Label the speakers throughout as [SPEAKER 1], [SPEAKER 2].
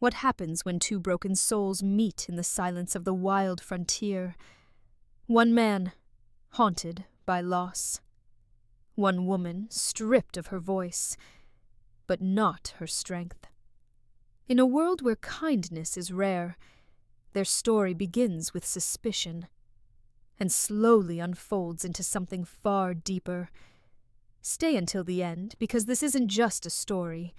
[SPEAKER 1] What happens when two broken souls meet in the silence of the wild frontier? One man, haunted by loss. One woman, stripped of her voice, but not her strength. In a world where kindness is rare, their story begins with suspicion and slowly unfolds into something far deeper. Stay until the end, because this isn't just a story.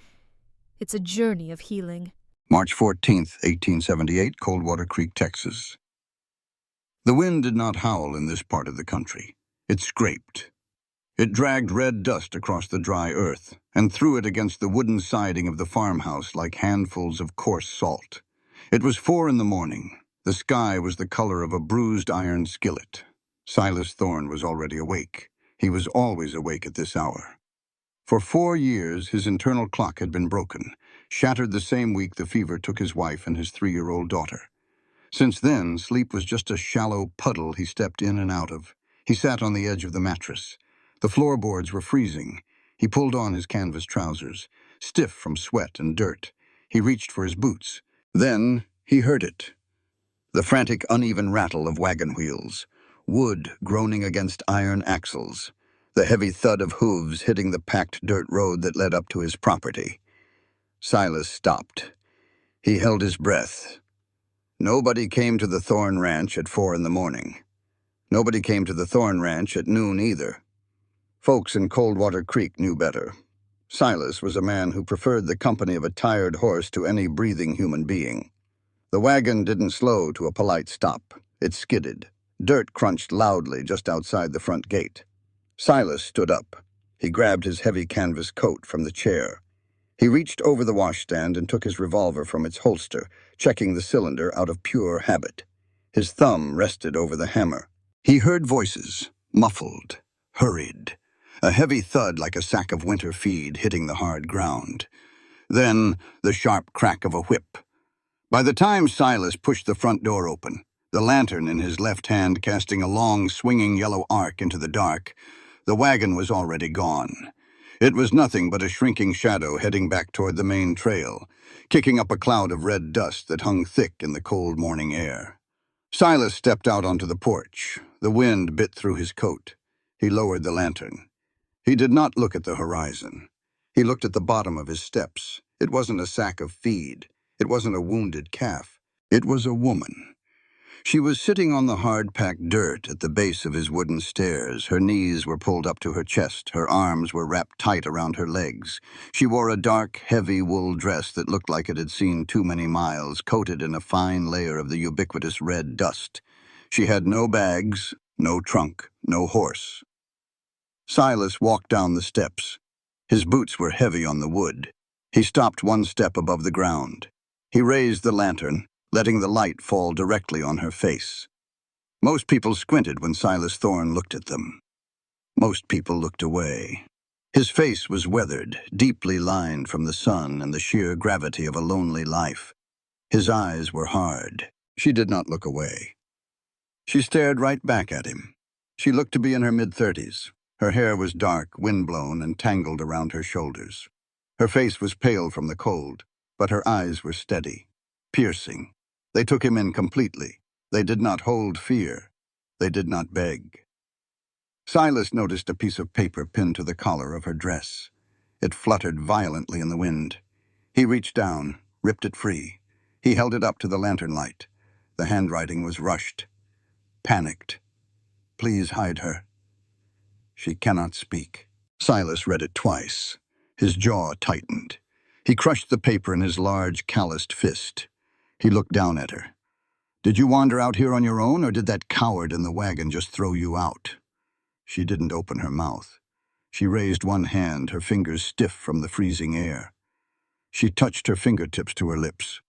[SPEAKER 1] It's a journey of healing.
[SPEAKER 2] March 14th, 1878, Coldwater Creek, Texas. The wind did not howl in this part of the country. It scraped. It dragged red dust across the dry earth and threw it against the wooden siding of the farmhouse like handfuls of coarse salt. It was 4 in the morning. The sky was the color of a bruised iron skillet. Silas Thorne was already awake. He was always awake at this hour. For 4 years, his internal clock had been broken, shattered the same week the fever took his wife and his 3-year-old daughter. Since then, sleep was just a shallow puddle he stepped in and out of. He sat on the edge of the mattress. The floorboards were freezing. He pulled on his canvas trousers, stiff from sweat and dirt. He reached for his boots. Then he heard it. The frantic, uneven rattle of wagon wheels, wood groaning against iron axles, the heavy thud of hooves hitting the packed dirt road that led up to his property. Silas stopped. He held his breath. Nobody came to the Thorne Ranch at 4 in the morning. Nobody came to the Thorne Ranch at noon either. Folks in Coldwater Creek knew better. Silas was a man who preferred the company of a tired horse to any breathing human being. The wagon didn't slow to a polite stop. It skidded. Dirt crunched loudly just outside the front gate. Silas stood up. He grabbed his heavy canvas coat from the chair. He reached over the washstand and took his revolver from its holster, checking the cylinder out of pure habit. His thumb rested over the hammer. He heard voices, muffled, hurried, a heavy thud like a sack of winter feed hitting the hard ground. Then the sharp crack of a whip. By the time Silas pushed the front door open, the lantern in his left hand casting a long, swinging yellow arc into the dark, the wagon was already gone. It was nothing but a shrinking shadow heading back toward the main trail, kicking up a cloud of red dust that hung thick in the cold morning air. Silas stepped out onto the porch. The wind bit through his coat. He lowered the lantern. He did not look at the horizon. He looked at the bottom of his steps. It wasn't a sack of feed. It wasn't a wounded calf. It was a woman. She was sitting on the hard-packed dirt at the base of his wooden stairs. Her knees were pulled up to her chest. Her arms were wrapped tight around her legs. She wore a dark, heavy wool dress that looked like it had seen too many miles, coated in a fine layer of the ubiquitous red dust. She had no bags, no trunk, no horse. Silas walked down the steps. His boots were heavy on the wood. He stopped 1 step above the ground. He raised the lantern, letting the light fall directly on her face. Most people squinted when Silas Thorne looked at them. Most people looked away. His face was weathered, deeply lined from the sun and the sheer gravity of a lonely life. His eyes were hard. She did not look away. She stared right back at him. She looked to be in her mid-30s. Her hair was dark, wind-blown, and tangled around her shoulders. Her face was pale from the cold, but her eyes were steady, piercing. They took him in completely. They did not hold fear. They did not beg. Silas noticed a piece of paper pinned to the collar of her dress. It fluttered violently in the wind. He reached down, ripped it free. He held it up to the lantern light. The handwriting was rushed, panicked. Please hide her. She cannot speak. Silas read it twice. His jaw tightened. He crushed the paper in his large, calloused fist. He looked down at her. Did you wander out here on your own, or did that coward in the wagon just throw you out? She didn't open her mouth. She raised one hand, her fingers stiff from the freezing air. She touched her fingertips to her lips.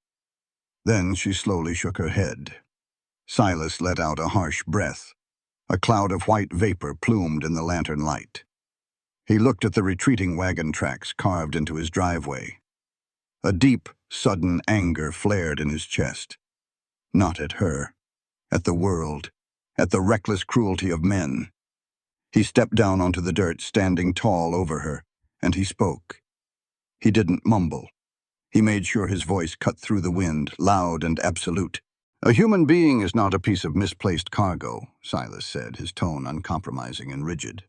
[SPEAKER 2] Then she slowly shook her head. Silas let out a harsh breath. A cloud of white vapor plumed in the lantern light. He looked at the retreating wagon tracks carved into his driveway. A deep, sudden anger flared in his chest. Not at her, at the world, at the reckless cruelty of men. He stepped down onto the dirt, standing tall over her, and he spoke. He didn't mumble. He made sure his voice cut through the wind, loud and absolute. "A human being is not a piece of misplaced cargo," Silas said, his tone uncompromising and rigid.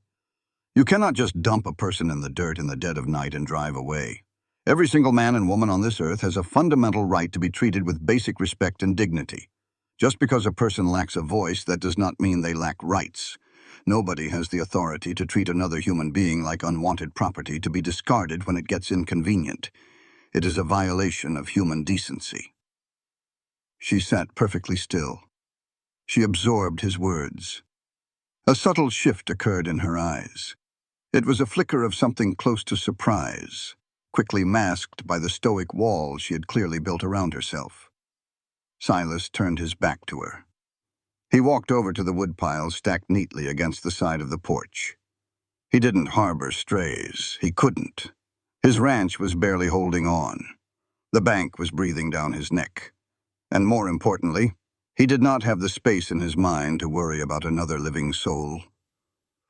[SPEAKER 2] "You cannot just dump a person in the dirt in the dead of night and drive away. Every single man and woman on this earth has a fundamental right to be treated with basic respect and dignity. Just because a person lacks a voice, that does not mean they lack rights. Nobody has the authority to treat another human being like unwanted property to be discarded when it gets inconvenient. It is a violation of human decency." She sat perfectly still. She absorbed his words. A subtle shift occurred in her eyes. It was a flicker of something close to surprise, quickly masked by the stoic wall she had clearly built around herself. Silas turned his back to her. He walked over to the woodpile stacked neatly against the side of the porch. He didn't harbor strays. He couldn't. His ranch was barely holding on. The bank was breathing down his neck. And more importantly, he did not have the space in his mind to worry about another living soul.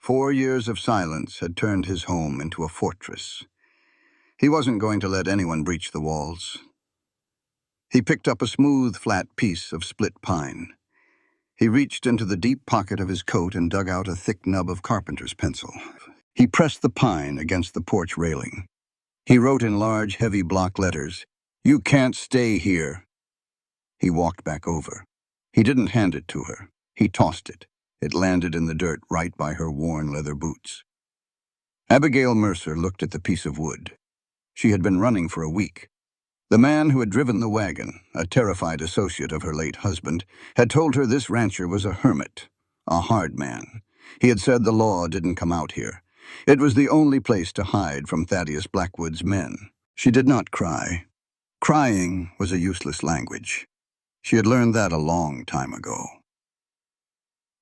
[SPEAKER 2] 4 years of silence had turned his home into a fortress. He wasn't going to let anyone breach the walls. He picked up a smooth, flat piece of split pine. He reached into the deep pocket of his coat and dug out a thick nub of carpenter's pencil. He pressed the pine against the porch railing. He wrote in large, heavy block letters, "You can't stay here." He walked back over. He didn't hand it to her. He tossed it. It landed in the dirt right by her worn leather boots. Abigail Mercer looked at the piece of wood. She had been running for a week. The man who had driven the wagon, a terrified associate of her late husband, had told her this rancher was a hermit, a hard man. He had said the law didn't come out here. It was the only place to hide from Thaddeus Blackwood's men. She did not cry. Crying was a useless language. She had learned that a long time ago.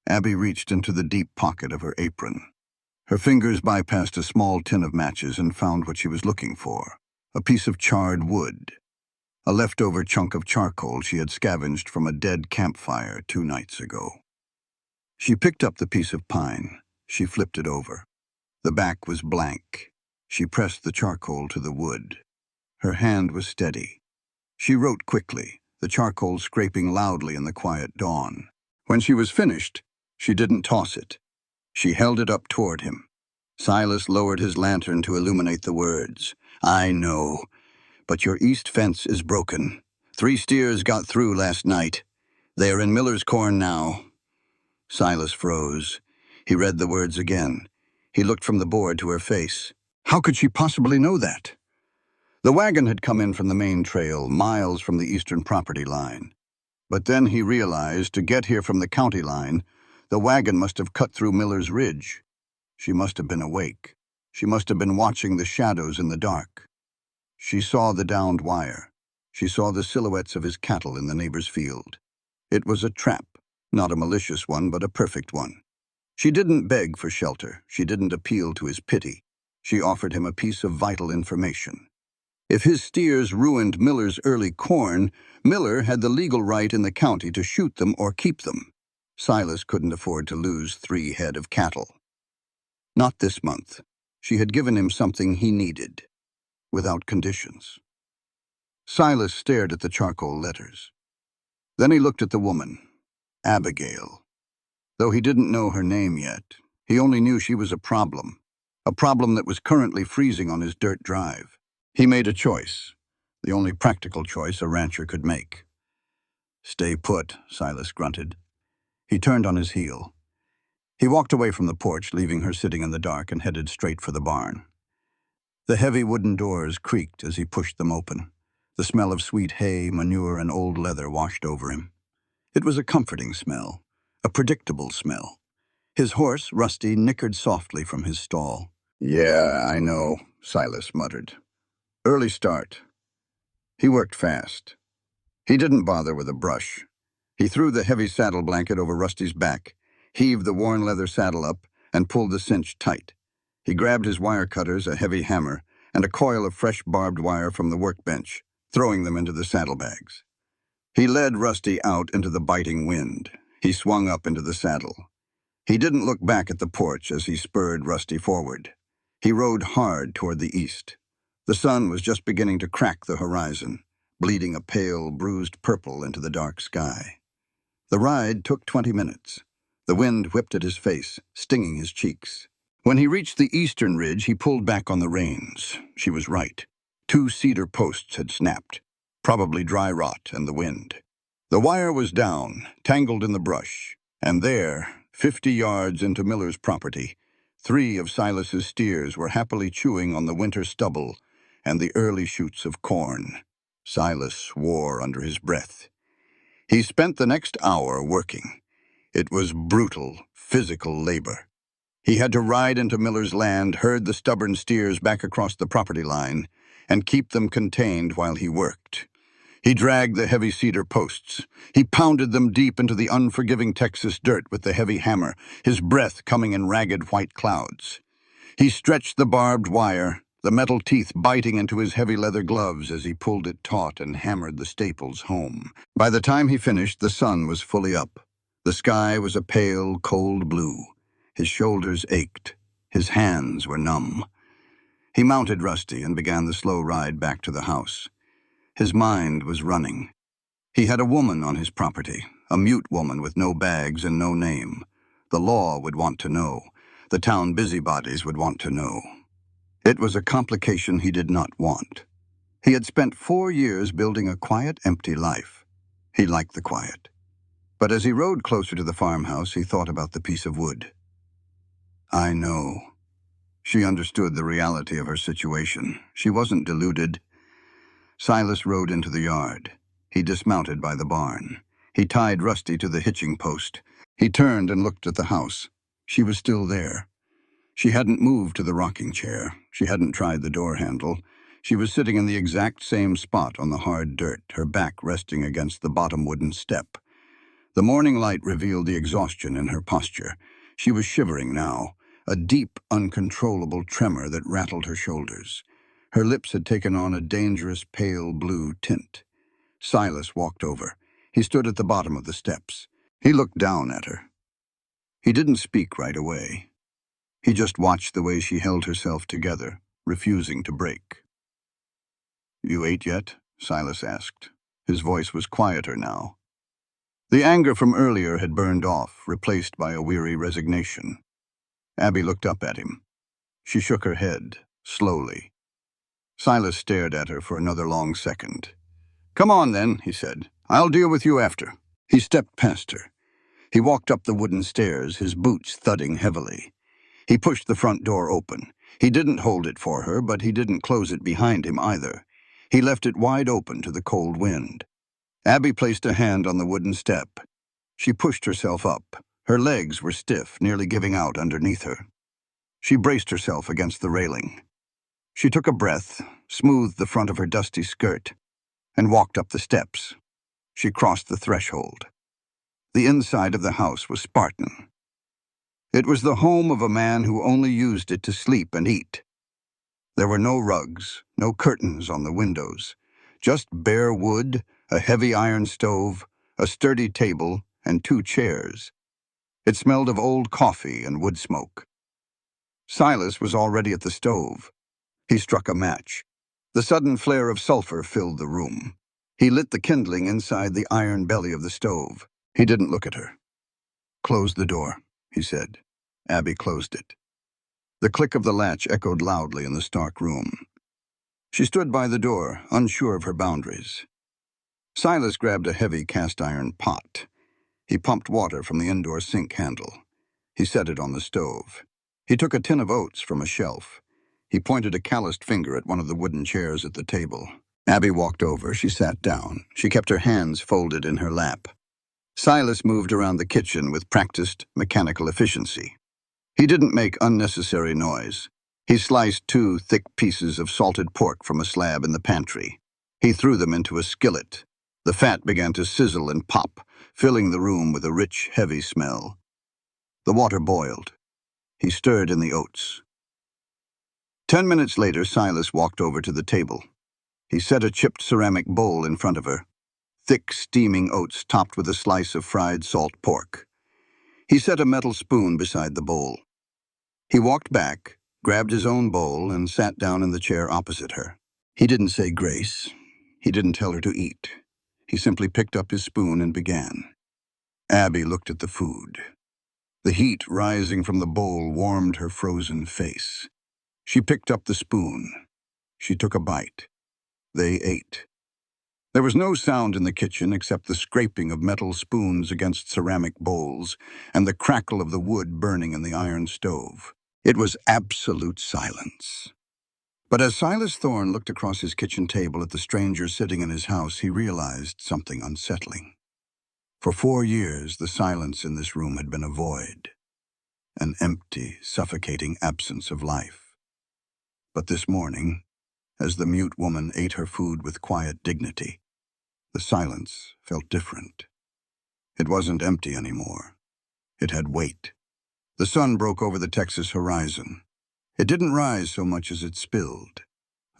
[SPEAKER 2] Abby reached into the deep pocket of her apron. Her fingers bypassed a small tin of matches and found what she was looking for, a piece of charred wood, a leftover chunk of charcoal she had scavenged from a dead campfire 2 nights ago. She picked up the piece of pine. She flipped it over. The back was blank. She pressed the charcoal to the wood. Her hand was steady. She wrote quickly, the charcoal scraping loudly in the quiet dawn. When she was finished, she didn't toss it. She held it up toward him. Silas lowered his lantern to illuminate the words. "I know, but your east fence is broken. 3 steers got through last night. They are in Miller's corn now." Silas froze. He read the words again. He looked from the board to her face. How could she possibly know that? The wagon had come in from the main trail, miles from the eastern property line. But then he realized, to get here from the county line, the wagon must have cut through Miller's Ridge. She must have been awake. She must have been watching the shadows in the dark. She saw the downed wire. She saw the silhouettes of his cattle in the neighbor's field. It was a trap, not a malicious one, but a perfect one. She didn't beg for shelter. She didn't appeal to his pity. She offered him a piece of vital information. If his steers ruined Miller's early corn, Miller had the legal right in the county to shoot them or keep them. Silas couldn't afford to lose 3 head of cattle. Not this month. She had given him something he needed, without conditions. Silas stared at the charcoal letters. Then he looked at the woman, Abigail. Though he didn't know her name yet, he only knew she was a problem that was currently freezing on his dirt drive. He made a choice, the only practical choice a rancher could make. "Stay put," Silas grunted. He turned on his heel. He walked away from the porch, leaving her sitting in the dark, and headed straight for the barn. The heavy wooden doors creaked as he pushed them open. The smell of sweet hay, manure, and old leather washed over him. It was a comforting smell, a predictable smell. His horse, Rusty, nickered softly from his stall. "Yeah, I know," Silas muttered. Early start. He worked fast. He didn't bother with a brush. He threw the heavy saddle blanket over Rusty's back, heaved the worn leather saddle up, and pulled the cinch tight. He grabbed his wire cutters, a heavy hammer, and a coil of fresh barbed wire from the workbench, throwing them into the saddlebags. He led Rusty out into the biting wind. He swung up into the saddle. He didn't look back at the porch as he spurred Rusty forward. He rode hard toward the east. The sun was just beginning to crack the horizon, bleeding a pale, bruised purple into the dark sky. The ride took 20 minutes. The wind whipped at his face, stinging his cheeks. When he reached the eastern ridge, he pulled back on the reins. She was right. 2 cedar posts had snapped, probably dry rot and the wind. The wire was down, tangled in the brush, and there, 50 yards into Miller's property, 3 of Silas's steers were happily chewing on the winter stubble and the early shoots of corn. Silas swore under his breath. He spent the next hour working. It was brutal, physical labor. He had to ride into Miller's land, herd the stubborn steers back across the property line, and keep them contained while he worked. He dragged the heavy cedar posts. He pounded them deep into the unforgiving Texas dirt with the heavy hammer, his breath coming in ragged white clouds. He stretched the barbed wire, the metal teeth biting into his heavy leather gloves as he pulled it taut and hammered the staples home. By the time he finished, the sun was fully up. The sky was a pale, cold blue. His shoulders ached. His hands were numb. He mounted Rusty and began the slow ride back to the house. His mind was running. He had a woman on his property, a mute woman with no bags and no name. The law would want to know. The town busybodies would want to know. It was a complication he did not want. He had spent 4 years building a quiet, empty life. He liked the quiet. But as he rode closer to the farmhouse, he thought about the piece of wood. I know. She understood the reality of her situation. She wasn't deluded. Silas rode into the yard. He dismounted by the barn. He tied Rusty to the hitching post. He turned and looked at the house. She was still there. She hadn't moved to the rocking chair. She hadn't tried the door handle. She was sitting in the exact same spot on the hard dirt, her back resting against the bottom wooden step. The morning light revealed the exhaustion in her posture. She was shivering now, a deep, uncontrollable tremor that rattled her shoulders. Her lips had taken on a dangerous pale blue tint. Silas walked over. He stood at the bottom of the steps. He looked down at her. He didn't speak right away. He just watched the way she held herself together, refusing to break. "You ate yet?" Silas asked. His voice was quieter now. The anger from earlier had burned off, replaced by a weary resignation. Abby looked up at him. She shook her head, slowly. Silas stared at her for another long second. "Come on, then," he said. "I'll deal with you after." He stepped past her. He walked up the wooden stairs, his boots thudding heavily. He pushed the front door open. He didn't hold it for her, but he didn't close it behind him either. He left it wide open to the cold wind. Abby placed a hand on the wooden step. She pushed herself up. Her legs were stiff, nearly giving out underneath her. She braced herself against the railing. She took a breath, smoothed the front of her dusty skirt, and walked up the steps. She crossed the threshold. The inside of the house was Spartan. It was the home of a man who only used it to sleep and eat. There were no rugs, no curtains on the windows, just bare wood, a heavy iron stove, a sturdy table, and 2 chairs. It smelled of old coffee and wood smoke. Silas was already at the stove. He struck a match. The sudden flare of sulfur filled the room. He lit the kindling inside the iron belly of the stove. He didn't look at her. "Close the door," he said. Abby closed it. The click of the latch echoed loudly in the stark room. She stood by the door, unsure of her boundaries. Silas grabbed a heavy cast-iron pot. He pumped water from the indoor sink handle. He set it on the stove. He took a tin of oats from a shelf. He pointed a calloused finger at one of the wooden chairs at the table. Abby walked over. She sat down. She kept her hands folded in her lap. Silas moved around the kitchen with practiced, mechanical efficiency. He didn't make unnecessary noise. He sliced 2 thick pieces of salted pork from a slab in the pantry. He threw them into a skillet. The fat began to sizzle and pop, filling the room with a rich, heavy smell. The water boiled. He stirred in the oats. 10 minutes later, Silas walked over to the table. He set a chipped ceramic bowl in front of her, thick, steaming oats topped with a slice of fried salt pork. He set a metal spoon beside the bowl. He walked back, grabbed his own bowl, and sat down in the chair opposite her. He didn't say grace. He didn't tell her to eat. He simply picked up his spoon and began. Abby looked at the food. The heat rising from the bowl warmed her frozen face. She picked up the spoon. She took a bite. They ate. There was no sound in the kitchen except the scraping of metal spoons against ceramic bowls and the crackle of the wood burning in the iron stove. It was absolute silence. But as Silas Thorne looked across his kitchen table at the stranger sitting in his house, he realized something unsettling. For 4 years, the silence in this room had been a void, an empty, suffocating absence of life. But this morning, as the mute woman ate her food with quiet dignity, the silence felt different. It wasn't empty anymore. It had weight. The sun broke over the Texas horizon. It didn't rise so much as it spilled,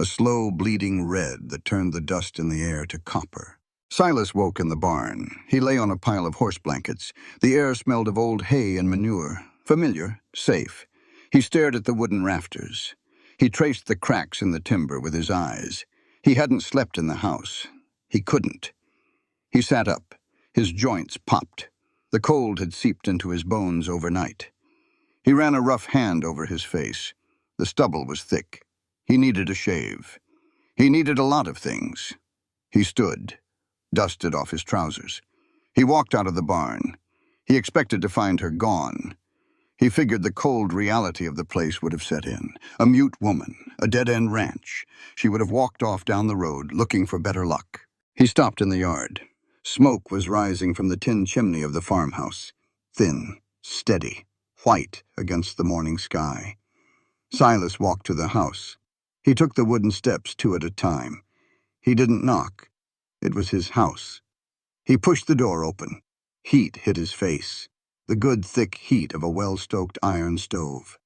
[SPEAKER 2] a slow, bleeding red that turned the dust in the air to copper. Silas woke in the barn. He lay on a pile of horse blankets. The air smelled of old hay and manure. Familiar, safe. He stared at the wooden rafters. He traced the cracks in the timber with his eyes. He hadn't slept in the house. He couldn't. He sat up. His joints popped. The cold had seeped into his bones overnight. He ran a rough hand over his face. The stubble was thick. He needed a shave. He needed a lot of things. He stood, dusted off his trousers. He walked out of the barn. He expected to find her gone. He figured the cold reality of the place would have set in. A mute woman, a dead-end ranch. She would have walked off down the road, looking for better luck. He stopped in the yard. Smoke was rising from the tin chimney of the farmhouse, thin, steady, white against the morning sky. Silas walked to the house. He took the wooden steps 2 at a time. He didn't knock. It was his house. He pushed the door open. Heat hit his face, the good thick heat of a well-stoked iron stove.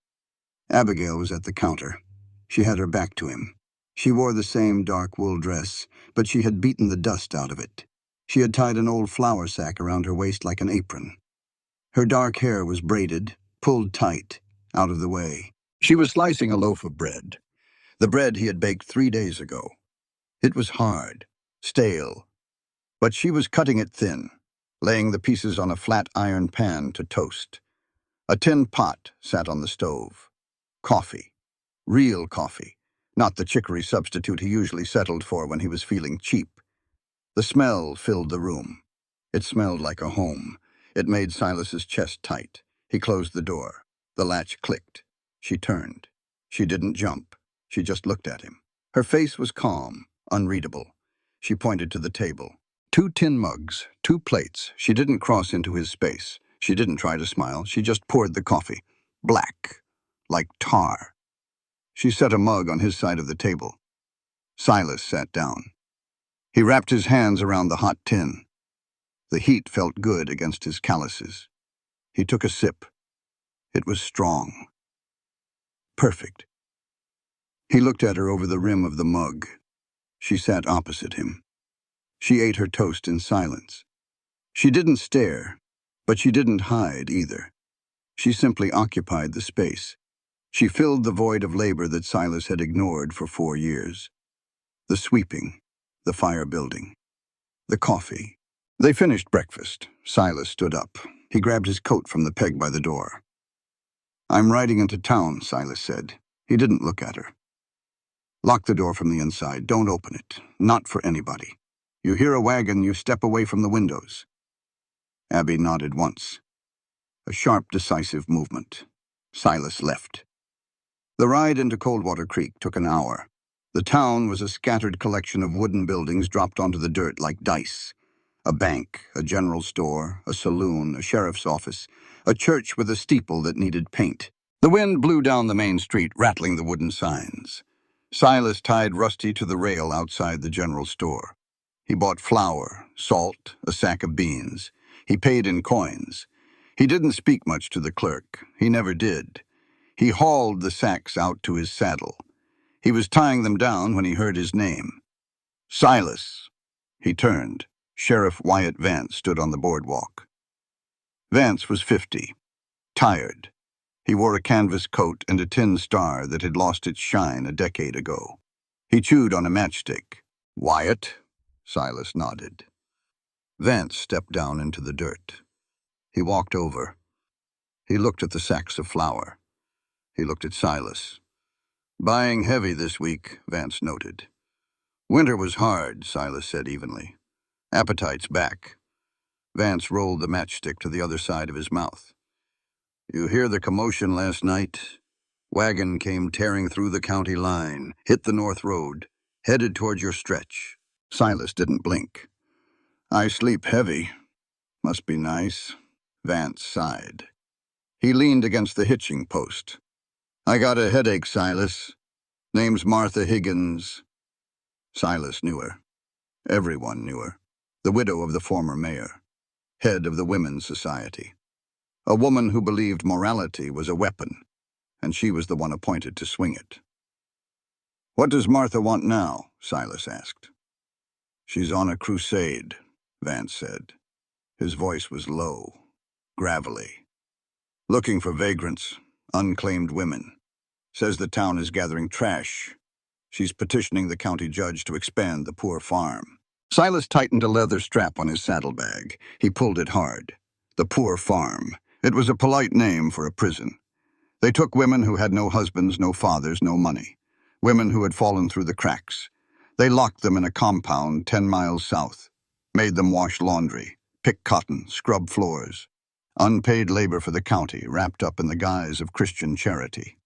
[SPEAKER 2] Abigail was at the counter. She had her back to him. She wore the same dark wool dress, but she had beaten the dust out of it. She had tied an old flour sack around her waist like an apron. Her dark hair was braided, pulled tight, out of the way. She was slicing a loaf of bread, the bread he had baked 3 days ago. It was hard, stale, but she was cutting it thin, laying the pieces on a flat iron pan to toast. A tin pot sat on the stove. Coffee. Real coffee, not the chicory substitute he usually settled for when he was feeling cheap. The smell filled the room. It smelled like a home. It made Silas's chest tight. He closed the door. The latch clicked. She turned. She didn't jump. She just looked at him. Her face was calm, unreadable. She pointed to the table. 2 tin mugs, 2 plates. She didn't cross into his space. She didn't try to smile. She just poured the coffee. Black, like tar. She set a mug on his side of the table. Silas sat down. He wrapped his hands around the hot tin. The heat felt good against his calluses. He took a sip. It was strong. Perfect. He looked at her over the rim of the mug. She sat opposite him. She ate her toast in silence. She didn't stare, but she didn't hide either. She simply occupied the space. She filled the void of labor that Silas had ignored for 4 years. The sweeping, the fire building, the coffee. They finished breakfast. Silas stood up. He grabbed his coat from the peg by the door. "I'm riding into town," Silas said. He didn't look at her. "Lock the door from the inside. Don't open it. Not for anybody. You hear a wagon, you step away from the windows." Abby nodded once. A sharp, decisive movement. Silas left. The ride into Coldwater Creek took an hour. The town was a scattered collection of wooden buildings dropped onto the dirt like dice. A bank, a general store, a saloon, a sheriff's office, a church with a steeple that needed paint. The wind blew down the main street, rattling the wooden signs. Silas tied Rusty to the rail outside the general store. He bought flour, salt, a sack of beans. He paid in coins. He didn't speak much to the clerk. He never did. He hauled the sacks out to his saddle. He was tying them down when he heard his name. "Silas." He turned. Sheriff Wyatt Vance stood on the boardwalk. Vance was 50, tired. He wore a canvas coat and a tin star that had lost its shine a decade ago. He chewed on a matchstick. "Wyatt?" Silas nodded. Vance stepped down into the dirt. He walked over. He looked at the sacks of flour. He looked at Silas. "Buying heavy this week," Vance noted. "Winter was hard," Silas said evenly. "Appetite's back." Vance rolled the matchstick to the other side of his mouth. "You hear the commotion last night? Wagon came tearing through the county line, hit the North Road, headed toward your stretch." Silas didn't blink. "I sleep heavy. Must be nice." Vance sighed. He leaned against the hitching post. "I got a headache, Silas. Name's Martha Higgins." Silas knew her. Everyone knew her. The widow of the former mayor, head of the Women's Society. A woman who believed morality was a weapon, and she was the one appointed to swing it. "What does Martha want now?" Silas asked. "She's on a crusade," Vance said. His voice was low, gravelly. "Looking for vagrants, unclaimed women. Says the town is gathering trash. She's petitioning the county judge to expand the poor farm." Silas tightened a leather strap on his saddlebag. He pulled it hard. The poor farm. It was a polite name for a prison. They took women who had no husbands, no fathers, no money. Women who had fallen through the cracks. They locked them in a compound 10 miles south. Made them wash laundry, pick cotton, scrub floors. Unpaid labor for the county, wrapped up in the guise of Christian charity.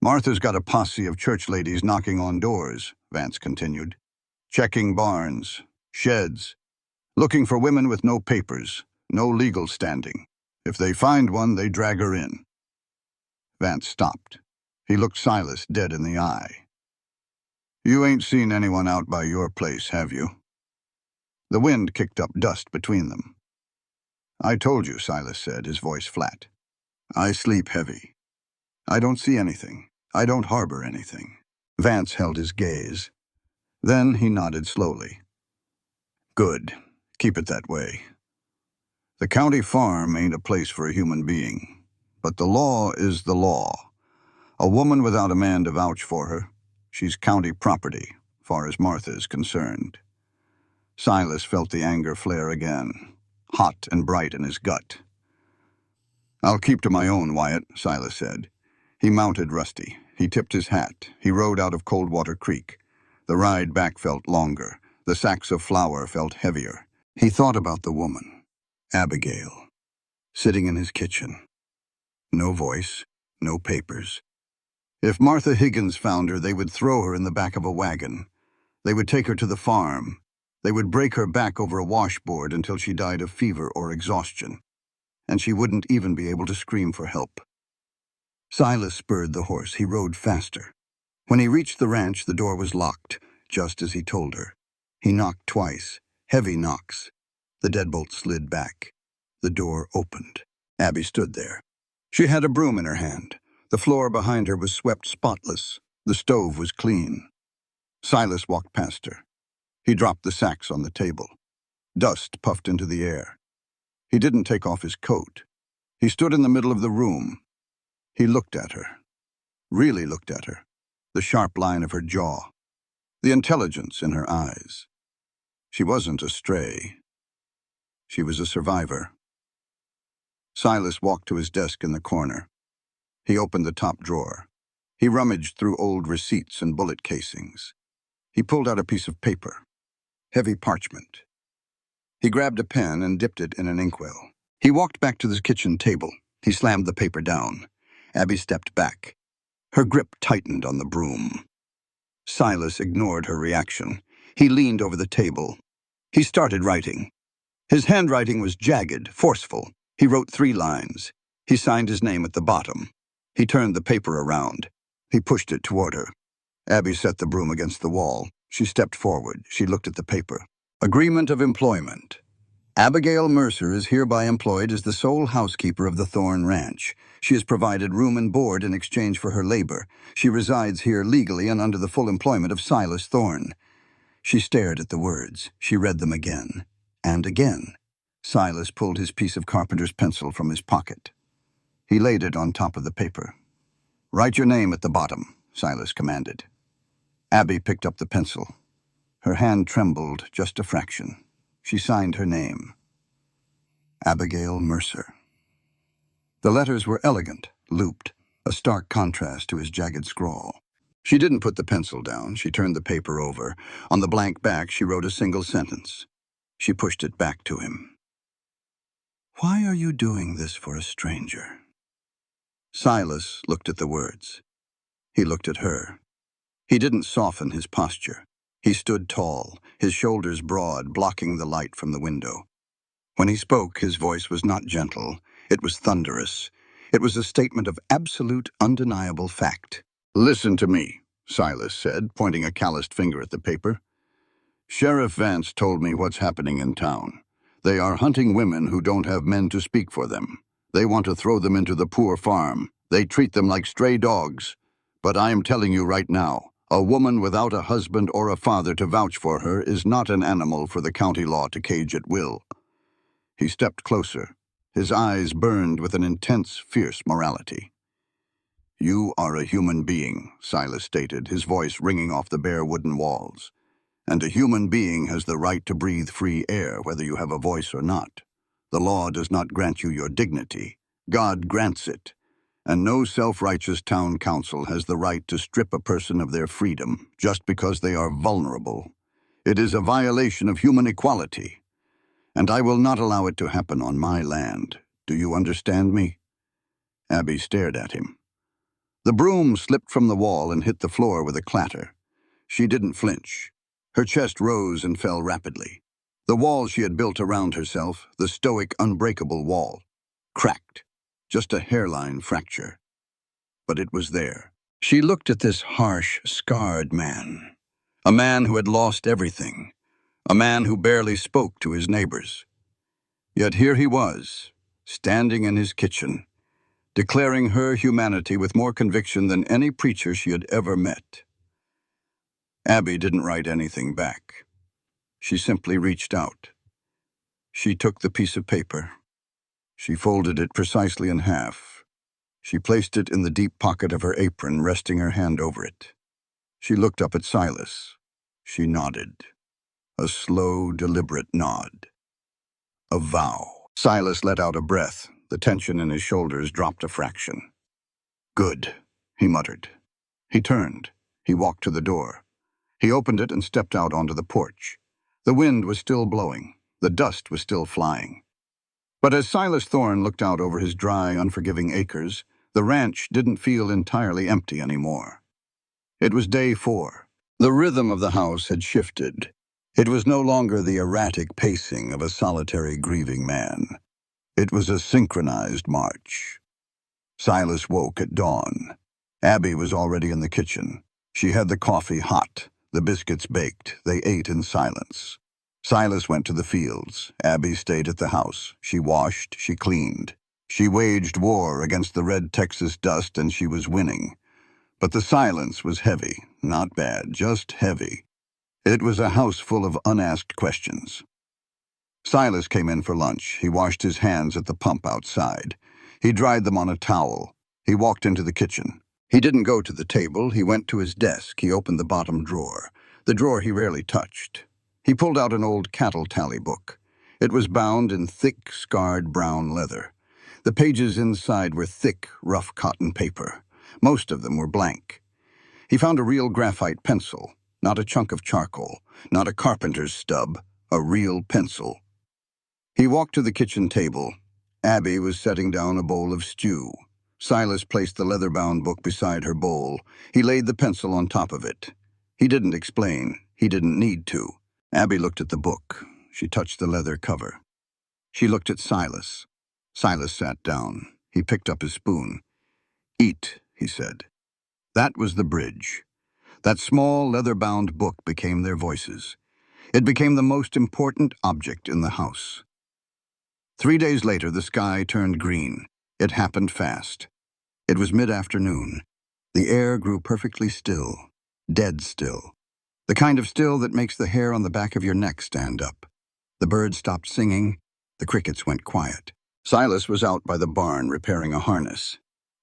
[SPEAKER 2] "Martha's got a posse of church ladies knocking on doors," Vance continued. "Checking barns, sheds, looking for women with no papers, no legal standing. If they find one, they drag her in." Vance stopped. He looked Silas dead in the eye. "You ain't seen anyone out by your place, have you?" The wind kicked up dust between them. "I told you," Silas said, his voice flat. "I sleep heavy. I don't see anything. I don't harbor anything." Vance held his gaze. Then he nodded slowly. "Good. Keep it that way. The county farm ain't a place for a human being, but the law is the law. A woman without a man to vouch for her, she's county property, far as Martha is concerned." Silas felt the anger flare again, hot and bright in his gut. "I'll keep to my own, Wyatt," Silas said. He mounted Rusty. He tipped his hat. He rode out of Coldwater Creek. The ride back felt longer. The sacks of flour felt heavier. He thought about the woman, Abigail, sitting in his kitchen. No voice, no papers. If Martha Higgins found her, they would throw her in the back of a wagon. They would take her to the farm. They would break her back over a washboard until she died of fever or exhaustion, and she wouldn't even be able to scream for help. Silas spurred the horse. He rode faster. When he reached the ranch, the door was locked, just as he told her. He knocked twice, heavy knocks. The deadbolt slid back. The door opened. Abby stood there. She had a broom in her hand. The floor behind her was swept spotless. The stove was clean. Silas walked past her. He dropped the sacks on the table. Dust puffed into the air. He didn't take off his coat. He stood in the middle of the room. He looked at her. Really looked at her. The sharp line of her jaw. The intelligence in her eyes. She wasn't a stray. She was a survivor. Silas walked to his desk in the corner. He opened the top drawer. He rummaged through old receipts and bullet casings. He pulled out a piece of paper. Heavy parchment. He grabbed a pen and dipped it in an inkwell. He walked back to the kitchen table. He slammed the paper down. Abby stepped back. Her grip tightened on the broom. Silas ignored her reaction. He leaned over the table. He started writing. His handwriting was jagged, forceful. He wrote 3 lines. He signed his name at the bottom. He turned the paper around. He pushed it toward her. Abby set the broom against the wall. She stepped forward. She looked at the paper. Agreement of employment. Abigail Mercer is hereby employed as the sole housekeeper of the Thorne Ranch. She is provided room and board in exchange for her labor. She resides here legally and under the full employment of Silas Thorne. She stared at the words. She read them again. And again. Silas pulled his piece of carpenter's pencil from his pocket. He laid it on top of the paper. "Write your name at the bottom," Silas commanded. Abby picked up the pencil. Her hand trembled just a fraction. She signed her name. Abigail Mercer. The letters were elegant, looped, a stark contrast to his jagged scrawl. She didn't put the pencil down. She turned the paper over. On the blank back, she wrote a single sentence. She pushed it back to him. "Why are you doing this for a stranger?" Silas looked at the words. He looked at her. He didn't soften his posture. He stood tall, his shoulders broad, blocking the light from the window. When he spoke, his voice was not gentle. It was thunderous. It was a statement of absolute, undeniable fact. "Listen to me," Silas said, pointing a calloused finger at the paper. "Sheriff Vance told me what's happening in town. They are hunting women who don't have men to speak for them. They want to throw them into the poor farm. They treat them like stray dogs. But I am telling you right now, a woman without a husband or a father to vouch for her is not an animal for the county law to cage at will." He stepped closer. His eyes burned with an intense, fierce morality. "You are a human being," Silas stated, his voice ringing off the bare wooden walls. "And a human being has the right to breathe free air, whether you have a voice or not. The law does not grant you your dignity. God grants it. And no self-righteous town council has the right to strip a person of their freedom just because they are vulnerable. It is a violation of human equality. And I will not allow it to happen on my land. Do you understand me?" Abby stared at him. The broom slipped from the wall and hit the floor with a clatter. She didn't flinch. Her chest rose and fell rapidly. The wall she had built around herself, the stoic, unbreakable wall, cracked. Just a hairline fracture. But it was there. She looked at this harsh, scarred man. A man who had lost everything. A man who barely spoke to his neighbors. Yet here he was, standing in his kitchen, declaring her humanity with more conviction than any preacher she had ever met. Abby didn't write anything back. She simply reached out. She took the piece of paper. She folded it precisely in half. She placed it in the deep pocket of her apron, resting her hand over it. She looked up at Silas. She nodded. A slow, deliberate nod. A vow. Silas let out a breath. The tension in his shoulders dropped a fraction. "Good," he muttered. He turned. He walked to the door. He opened it and stepped out onto the porch. The wind was still blowing. The dust was still flying. But as Silas Thorne looked out over his dry, unforgiving acres, the ranch didn't feel entirely empty anymore. It was day 4. The rhythm of the house had shifted. It was no longer the erratic pacing of a solitary, grieving man. It was a synchronized march. Silas woke at dawn. Abby was already in the kitchen. She had the coffee hot, the biscuits baked. They ate in silence. Silas went to the fields. Abby stayed at the house. She washed, she cleaned. She waged war against the red Texas dust, and she was winning. But the silence was heavy, not bad, just heavy. It was a house full of unasked questions. Silas came in for lunch. He washed his hands at the pump outside. He dried them on a towel. He walked into the kitchen. He didn't go to the table. He went to his desk. He opened the bottom drawer, the drawer he rarely touched. He pulled out an old cattle tally book. It was bound in thick, scarred brown leather. The pages inside were thick, rough cotton paper. Most of them were blank. He found a real graphite pencil, not a chunk of charcoal, not a carpenter's stub, a real pencil. He walked to the kitchen table. Abby was setting down a bowl of stew. Silas placed the leather-bound book beside her bowl. He laid the pencil on top of it. He didn't explain. He didn't need to. Abby looked at the book. She touched the leather cover. She looked at Silas. Silas sat down. He picked up his spoon. "Eat," he said. That was the bridge. That small, leather-bound book became their voices. It became the most important object in the house. 3 days later, the sky turned green. It happened fast. It was mid-afternoon. The air grew perfectly still, dead still. The kind of still that makes the hair on the back of your neck stand up. The birds stopped singing. The crickets went quiet. Silas was out by the barn repairing a harness.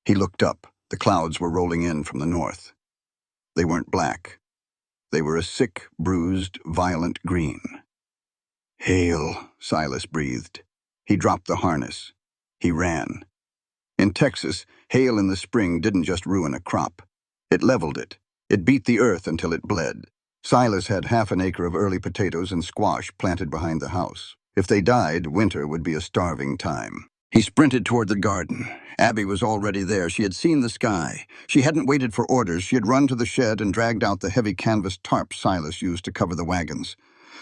[SPEAKER 2] He looked up. The clouds were rolling in from the north. They weren't black. They were a sick, bruised, violent green. "Hail," Silas breathed. He dropped the harness. He ran. In Texas, hail in the spring didn't just ruin a crop. It leveled it. It beat the earth until it bled. Silas had half an acre of early potatoes and squash planted behind the house. If they died, winter would be a starving time. He sprinted toward the garden. Abby was already there. She had seen the sky. She hadn't waited for orders. She had run to the shed and dragged out the heavy canvas tarp Silas used to cover the wagons.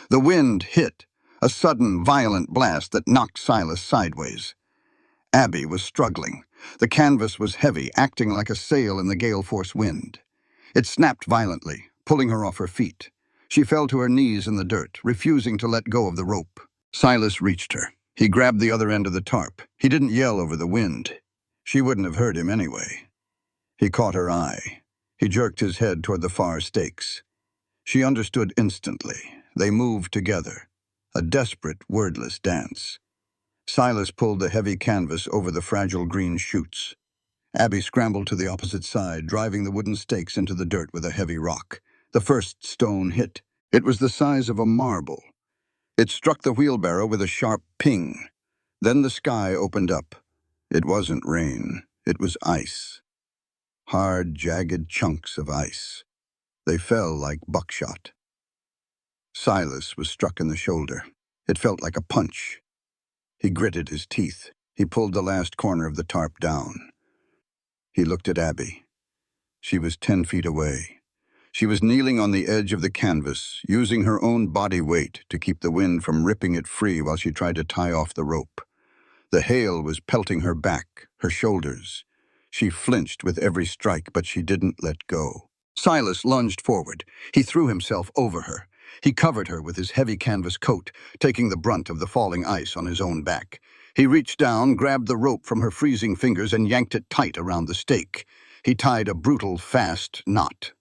[SPEAKER 2] The wind hit, a sudden, violent blast that knocked Silas sideways. Abby was struggling. The canvas was heavy, acting like a sail in the gale-force wind. It snapped violently, pulling her off her feet. She fell to her knees in the dirt, refusing to let go of the rope. Silas reached her. He grabbed the other end of the tarp. He didn't yell over the wind. She wouldn't have heard him anyway. He caught her eye. He jerked his head toward the far stakes. She understood instantly. They moved together. A desperate, wordless dance. Silas pulled the heavy canvas over the fragile green shoots. Abby scrambled to the opposite side, driving the wooden stakes into the dirt with a heavy rock. The first stone hit. It was the size of a marble. It struck the wheelbarrow with a sharp ping. Then the sky opened up. It wasn't rain. It was ice. Hard, jagged chunks of ice. They fell like buckshot. Silas was struck in the shoulder. It felt like a punch. He gritted his teeth. He pulled the last corner of the tarp down. He looked at Abby. She was 10 feet away. She was kneeling on the edge of the canvas, using her own body weight to keep the wind from ripping it free while she tried to tie off the rope. The hail was pelting her back, her shoulders. She flinched with every strike, but she didn't let go. Silas lunged forward. He threw himself over her. He covered her with his heavy canvas coat, taking the brunt of the falling ice on his own back. He reached down, grabbed the rope from her freezing fingers, and yanked it tight around the stake. He tied a brutal, fast knot.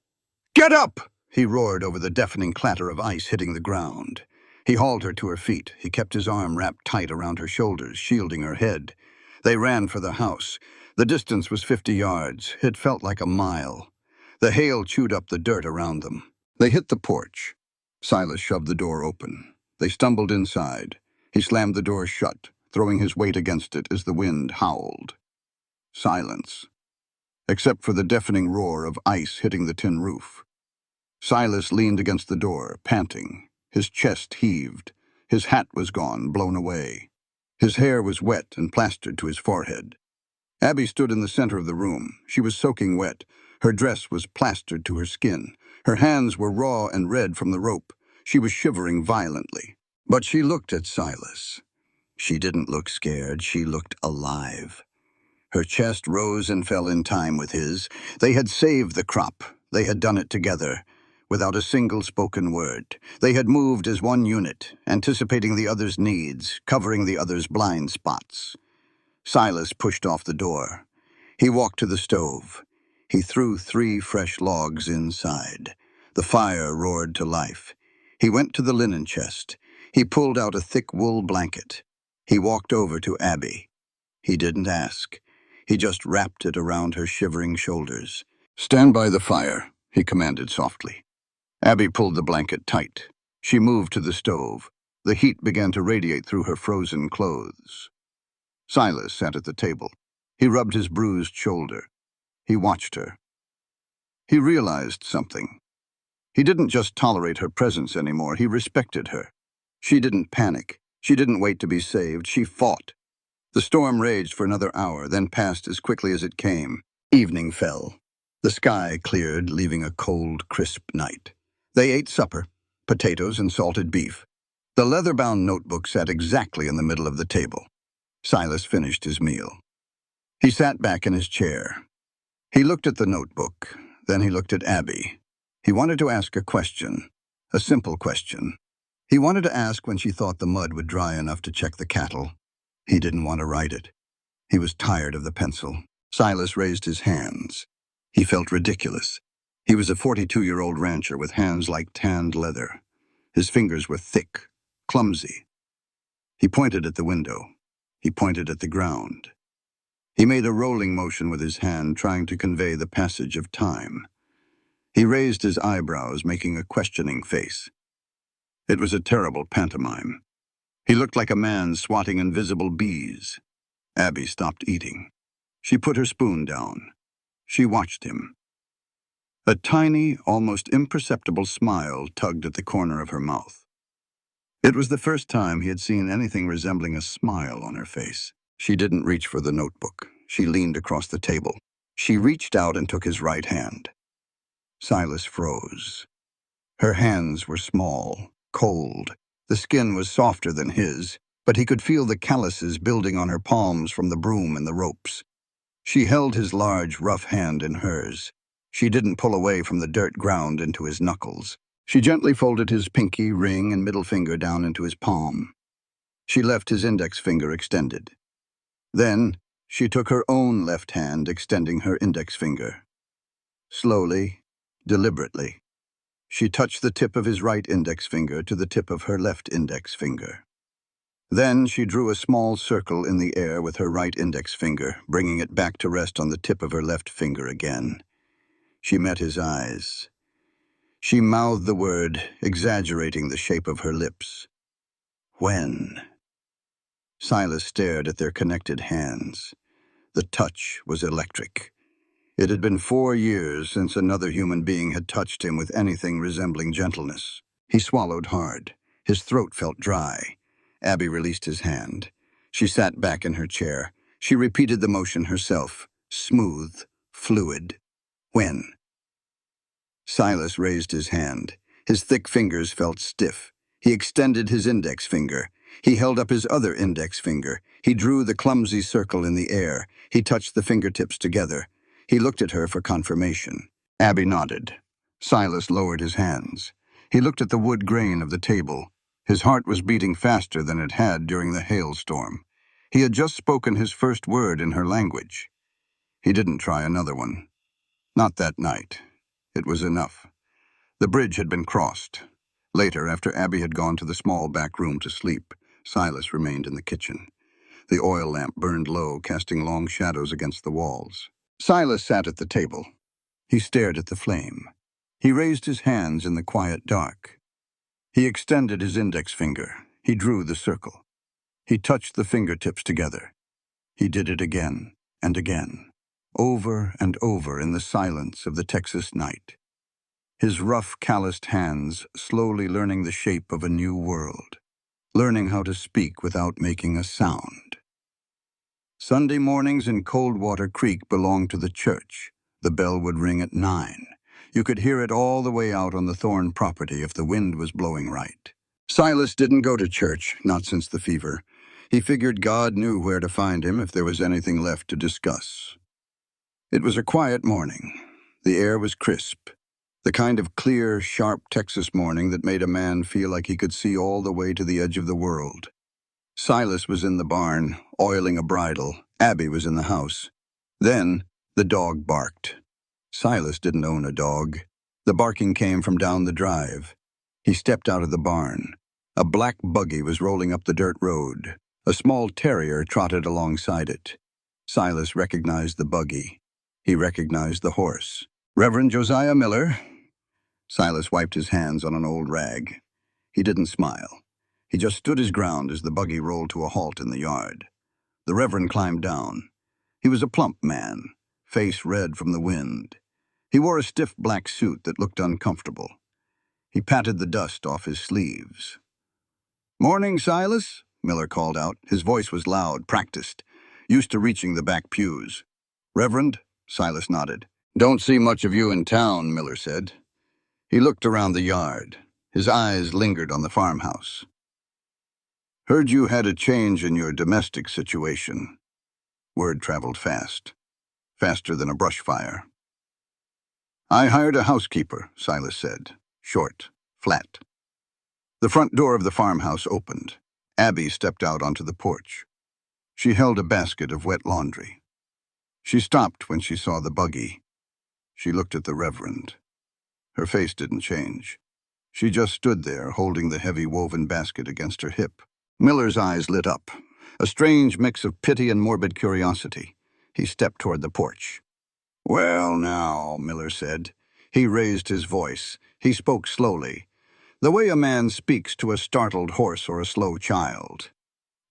[SPEAKER 2] "Get up!" he roared over the deafening clatter of ice hitting the ground. He hauled her to her feet. He kept his arm wrapped tight around her shoulders, shielding her head. They ran for the house. The distance was 50 yards. It felt like a mile. The hail chewed up the dirt around them. They hit the porch. Silas shoved the door open. They stumbled inside. He slammed the door shut, throwing his weight against it as the wind howled. Silence, except for the deafening roar of ice hitting the tin roof. Silas leaned against the door, panting. His chest heaved. His hat was gone, blown away. His hair was wet and plastered to his forehead. Abby stood in the center of the room. She was soaking wet. Her dress was plastered to her skin. Her hands were raw and red from the rope. She was shivering violently. But she looked at Silas. She didn't look scared. She looked alive. Her chest rose and fell in time with his. They had saved the crop. They had done it together, without a single spoken word. They had moved as one unit, anticipating the other's needs, covering the other's blind spots. Silas pushed off the door. He walked to the stove. He threw 3 fresh logs inside. The fire roared to life. He went to the linen chest. He pulled out a thick wool blanket. He walked over to Abby. He didn't ask. He just wrapped it around her shivering shoulders. "Stand by the fire," he commanded softly. Abby pulled the blanket tight. She moved to the stove. The heat began to radiate through her frozen clothes. Silas sat at the table. He rubbed his bruised shoulder. He watched her. He realized something. He didn't just tolerate her presence anymore. He respected her. She didn't panic. She didn't wait to be saved. She fought. The storm raged for another hour, then passed as quickly as it came. Evening fell. The sky cleared, leaving a cold, crisp night. They ate supper, potatoes and salted beef. The leather-bound notebook sat exactly in the middle of the table. Silas finished his meal. He sat back in his chair. He looked at the notebook. Then he looked at Abby. He wanted to ask a question, a simple question. He wanted to ask when she thought the mud would dry enough to check the cattle. He didn't want to write it. He was tired of the pencil. Silas raised his hands. He felt ridiculous. He was a 42-year-old rancher with hands like tanned leather. His fingers were thick, clumsy. He pointed at the window. He pointed at the ground. He made a rolling motion with his hand, trying to convey the passage of time. He raised his eyebrows, making a questioning face. It was a terrible pantomime. He looked like a man swatting invisible bees. Abby stopped eating. She put her spoon down. She watched him. A tiny, almost imperceptible smile tugged at the corner of her mouth. It was the first time he had seen anything resembling a smile on her face. She didn't reach for the notebook. She leaned across the table. She reached out and took his right hand. Silas froze. Her hands were small, cold. The skin was softer than his, but he could feel the calluses building on her palms from the broom and the ropes. She held his large, rough hand in hers. She didn't pull away from the dirt ground into his knuckles. She gently folded his pinky, ring, and middle finger down into his palm. She left his index finger extended. Then, she took her own left hand, extending her index finger. Slowly, deliberately, she touched the tip of his right index finger to the tip of her left index finger. Then she drew a small circle in the air with her right index finger, bringing it back to rest on the tip of her left finger again. She met his eyes. She mouthed the word, exaggerating the shape of her lips. When? Silas stared at their connected hands. The touch was electric. It had been 4 years since another human being had touched him with anything resembling gentleness. He swallowed hard. His throat felt dry. Abby released his hand. She sat back in her chair. She repeated the motion herself. Smooth, fluid. When? Silas raised his hand. His thick fingers felt stiff. He extended his index finger. He held up his other index finger. He drew the clumsy circle in the air. He touched the fingertips together. He looked at her for confirmation. Abby nodded. Silas lowered his hands. He looked at the wood grain of the table. His heart was beating faster than it had during the hailstorm. He had just spoken his first word in her language. He didn't try another one. Not that night. It was enough. The bridge had been crossed. Later, after Abby had gone to the small back room to sleep, Silas remained in the kitchen. The oil lamp burned low, casting long shadows against the walls. Silas sat at the table. He stared at the flame. He raised his hands in the quiet dark. He extended his index finger. He drew the circle. He touched the fingertips together. He did it again and again, over and over in the silence of the Texas night. His rough, calloused hands slowly learning the shape of a new world, learning how to speak without making a sound. Sunday mornings in Coldwater Creek belonged to the church. The bell would ring at 9. You could hear it all the way out on the Thorne property if the wind was blowing right. Silas didn't go to church, not since the fever. He figured God knew where to find him if there was anything left to discuss. It was a quiet morning. The air was crisp. The kind of clear, sharp Texas morning that made a man feel like he could see all the way to the edge of the world. Silas was in the barn, oiling a bridle. Abby was in the house. Then, the dog barked. Silas didn't own a dog. The barking came from down the drive. He stepped out of the barn. A black buggy was rolling up the dirt road. A small terrier trotted alongside it. Silas recognized the buggy. He recognized the horse. Reverend Josiah Miller. Silas wiped his hands on an old rag. He didn't smile. He just stood his ground as the buggy rolled to a halt in the yard. The Reverend climbed down. He was a plump man, face red from the wind. He wore a stiff black suit that looked uncomfortable. He patted the dust off his sleeves. "Morning, Silas," Miller called out. His voice was loud, practiced, used to reaching the back pews. "Reverend?" Silas nodded. "Don't see much of you in town," Miller said. He looked around the yard. His eyes lingered on the farmhouse. "Heard you had a change in your domestic situation." Word traveled fast, faster than a brush fire. "I hired a housekeeper," Silas said, short, flat. The front door of the farmhouse opened. Abby stepped out onto the porch. She held a basket of wet laundry. She stopped when she saw the buggy. She looked at the Reverend. Her face didn't change. She just stood there, holding the heavy woven basket against her hip. Miller's eyes lit up. a strange mix of pity and morbid curiosity. He stepped toward the porch. "Well, now," Miller said. He raised his voice. He spoke slowly, the way a man speaks to a startled horse or a slow child.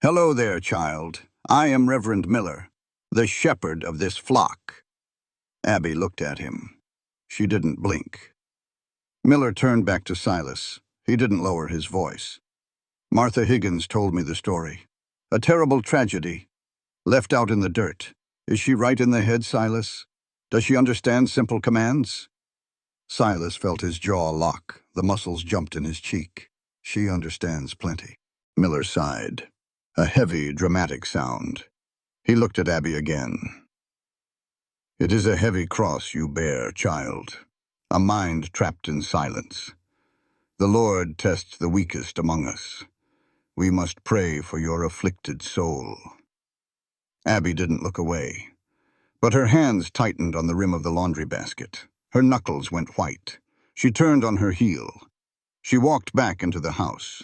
[SPEAKER 2] "Hello there, child. I am Reverend Miller, the shepherd of this flock." Abby looked at him. She didn't blink. Miller turned back to Silas. He didn't lower his voice. "Martha Higgins told me the story. A terrible tragedy. Left out in the dirt. Is she right in the head, Silas? Does she understand simple commands?" Silas felt his jaw lock. The muscles jumped in his cheek. "She understands plenty." Miller sighed. A heavy, dramatic sound. He looked at Abby again. "It is a heavy cross you bear, child. A mind trapped in silence. The Lord tests the weakest among us. We must pray for your afflicted soul." Abby didn't look away, but her hands tightened on the rim of the laundry basket. Her knuckles went white. She turned on her heel. She walked back into the house.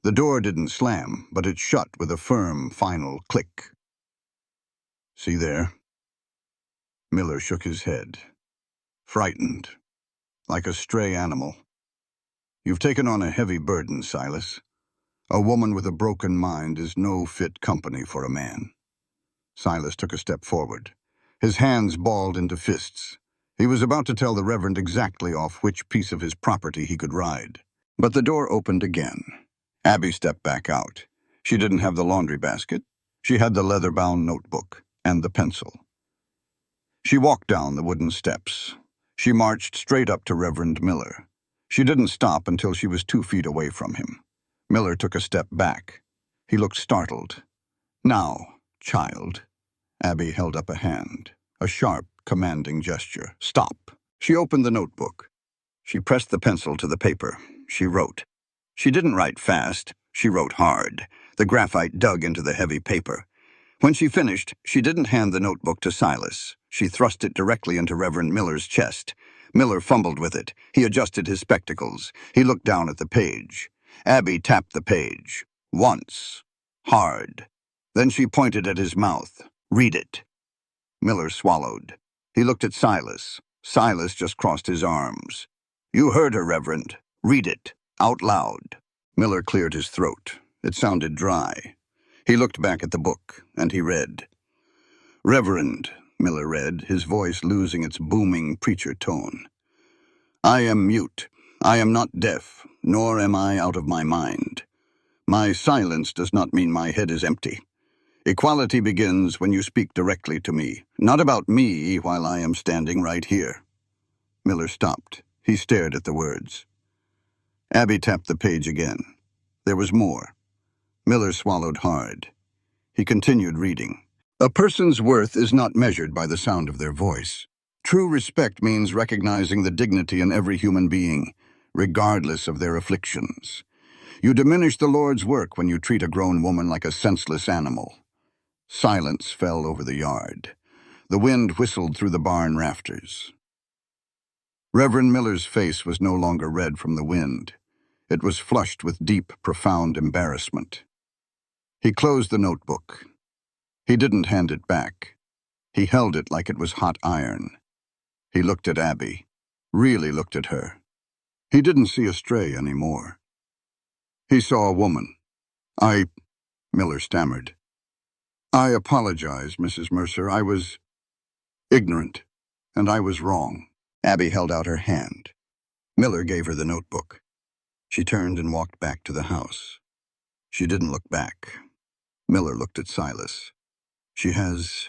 [SPEAKER 2] The door didn't slam, but it shut with a firm, final click. "See there?" Miller shook his head, frightened, like a stray animal. "You've taken on a heavy burden, Silas. A woman with a broken mind is no fit company for a man." Silas took a step forward. His hands balled into fists. He was about to tell the Reverend exactly off which piece of his property he could ride. But the door opened again. Abby stepped back out. She didn't have the laundry basket. She had the leather-bound notebook and the pencil. She walked down the wooden steps. She marched straight up to Reverend Miller. She didn't stop until she was 2 feet away from him. Miller took a step back. He looked startled. "Now, child." Abby held up a hand, a sharp, commanding gesture. "Stop." She opened the notebook. She pressed the pencil to the paper. She wrote. She didn't write fast. She wrote hard. The graphite dug into the heavy paper. When she finished, she didn't hand the notebook to Silas. She thrust it directly into Reverend Miller's chest. Miller fumbled with it. He adjusted his spectacles. He looked down at the page. Abby tapped the page. Once. Hard. Then she pointed at his mouth. "Read it." Miller swallowed. He looked at Silas. Silas just crossed his arms. "You heard her, Reverend. Read it. Out loud." Miller cleared his throat. It sounded dry. He looked back at the book, and he read. "Reverend," Miller read, his voice losing its booming preacher tone. "I am mute. I am not deaf, nor am I out of my mind. My silence does not mean my head is empty. Equality begins when you speak directly to me, not about me while I am standing right here." Miller stopped. He stared at the words. Abby tapped the page again. There was more. Miller swallowed hard. He continued reading. "A person's worth is not measured by the sound of their voice. True respect means recognizing the dignity in every human being, regardless of their afflictions. You diminish the Lord's work when you treat a grown woman like a senseless animal." Silence fell over the yard. The wind whistled through the barn rafters. Reverend Miller's face was no longer red from the wind. It was flushed with deep, profound embarrassment. He closed the notebook. He didn't hand it back. He held it like it was hot iron. He looked at Abby, really looked at her. He didn't see a stray anymore. He saw a woman. Miller stammered. "I apologize, Mrs. Mercer. I was ignorant, and I was wrong." Abby held out her hand. Miller gave her the notebook. She turned and walked back to the house. She didn't look back. Miller looked at Silas. "She has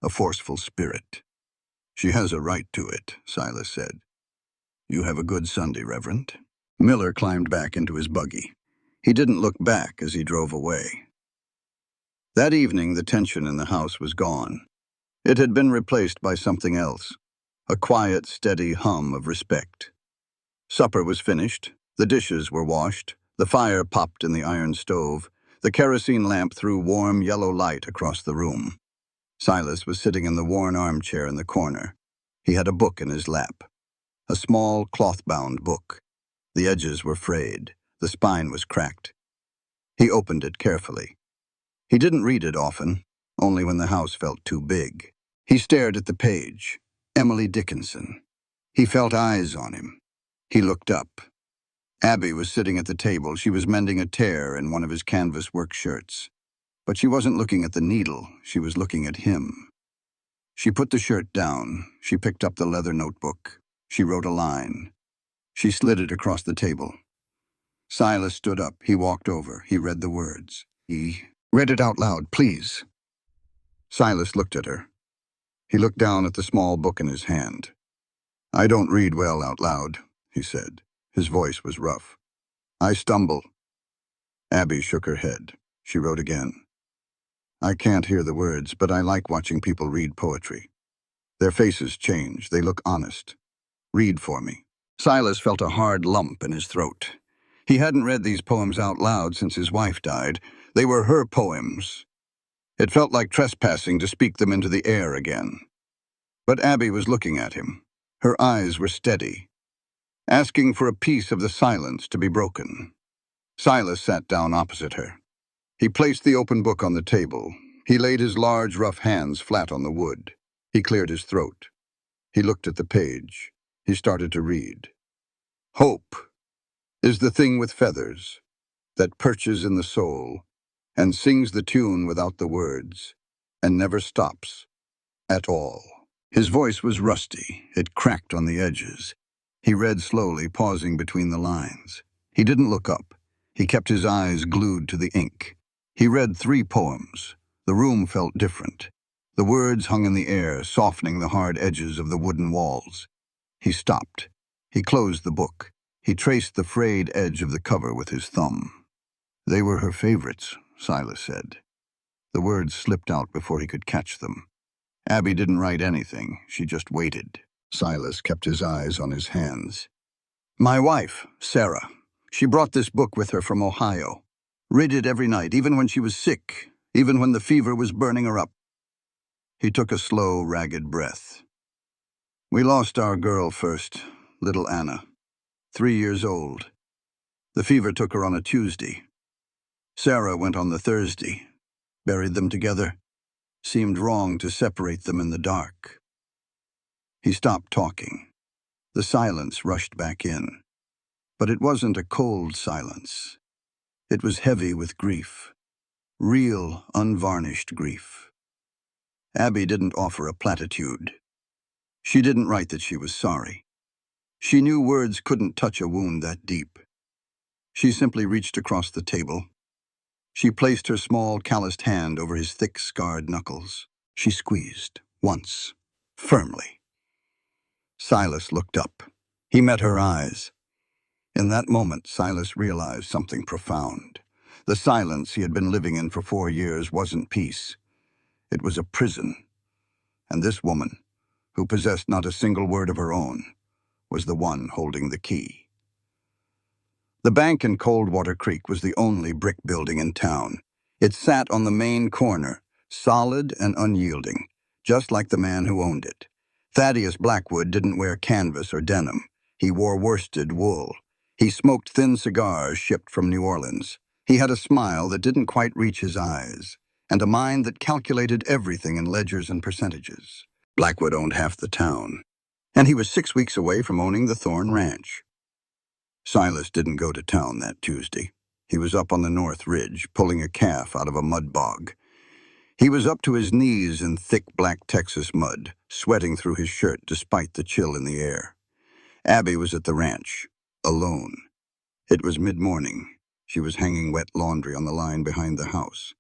[SPEAKER 2] a forceful spirit." "She has a right to it," Silas said. "You have a good Sunday, Reverend." Miller climbed back into his buggy. He didn't look back as he drove away. That evening, the tension in the house was gone. It had been replaced by something else, a quiet, steady hum of respect. Supper was finished. The dishes were washed. The fire popped in the iron stove. The kerosene lamp threw warm, yellow light across the room. Silas was sitting in the worn armchair in the corner. He had a book in his lap. A small, cloth-bound book. The edges were frayed. The spine was cracked. He opened it carefully. He didn't read it often, only when the house felt too big. He stared at the page. Emily Dickinson. He felt eyes on him. He looked up. Abby was sitting at the table. She was mending a tear in one of his canvas work shirts. But she wasn't looking at the needle. She was looking at him. She put the shirt down. She picked up the leather notebook. She wrote a line. She slid it across the table. Silas stood up. He walked over. He read the words. He read it out loud, please. Silas looked at her. He looked down at the small book in his hand. I don't read well out loud, he said. His voice was rough. I stumble. Abby shook her head. She wrote again. I can't hear the words, but I like watching people read poetry. Their faces change. They look honest. Read for me. Silas felt a hard lump in his throat. He hadn't read these poems out loud since his wife died. They were her poems. It felt like trespassing to speak them into the air again. But Abby was looking at him. Her eyes were steady, asking for a piece of the silence to be broken. Silas sat down opposite her. He placed the open book on the table. He laid his large, rough hands flat on the wood. He cleared his throat. He looked at the page. He started to read. Hope is the thing with feathers that perches in the soul and sings the tune without the words and never stops at all. His voice was rusty. It cracked on the edges. He read slowly, pausing between the lines. He didn't look up. He kept his eyes glued to the ink. He read 3 poems. The room felt different. The words hung in the air, softening the hard edges of the wooden walls. He stopped. He closed the book. He traced the frayed edge of the cover with his thumb. They were her favorites, Silas said. The words slipped out before he could catch them. Abby didn't write anything. She just waited. Silas kept his eyes on his hands. My wife, Sarah, she brought this book with her from Ohio. Read it every night, even when she was sick, even when the fever was burning her up. He took a slow, ragged breath. We lost our girl first, little Anna, 3 years old. The fever took her on a Tuesday. Sarah went on the Thursday. Buried them together. Seemed wrong to separate them in the dark. He stopped talking. The silence rushed back in. But it wasn't a cold silence. It was heavy with grief. Real, unvarnished grief. Abby didn't offer a platitude. She didn't write that she was sorry. She knew words couldn't touch a wound that deep. She simply reached across the table. She placed her small, calloused hand over his thick, scarred knuckles. She squeezed, once, firmly. Silas looked up. He met her eyes. In that moment, Silas realized something profound. The silence he had been living in for 4 years wasn't peace. It was a prison. And this woman, who possessed not a single word of her own, was the one holding the key. The bank in Coldwater Creek was the only brick building in town. It sat on the main corner, solid and unyielding, just like the man who owned it. Thaddeus Blackwood didn't wear canvas or denim. He wore worsted wool. He smoked thin cigars shipped from New Orleans. He had a smile that didn't quite reach his eyes, and a mind that calculated everything in ledgers and percentages. Blackwood owned half the town, and he was 6 weeks away from owning the Thorn Ranch. Silas didn't go to town that Tuesday. He was up on the North Ridge, pulling a calf out of a mud bog. He was up to his knees in thick black Texas mud, sweating through his shirt despite the chill in the air. Abby was at the ranch, alone. It was mid-morning. She was hanging wet laundry on the line behind the house.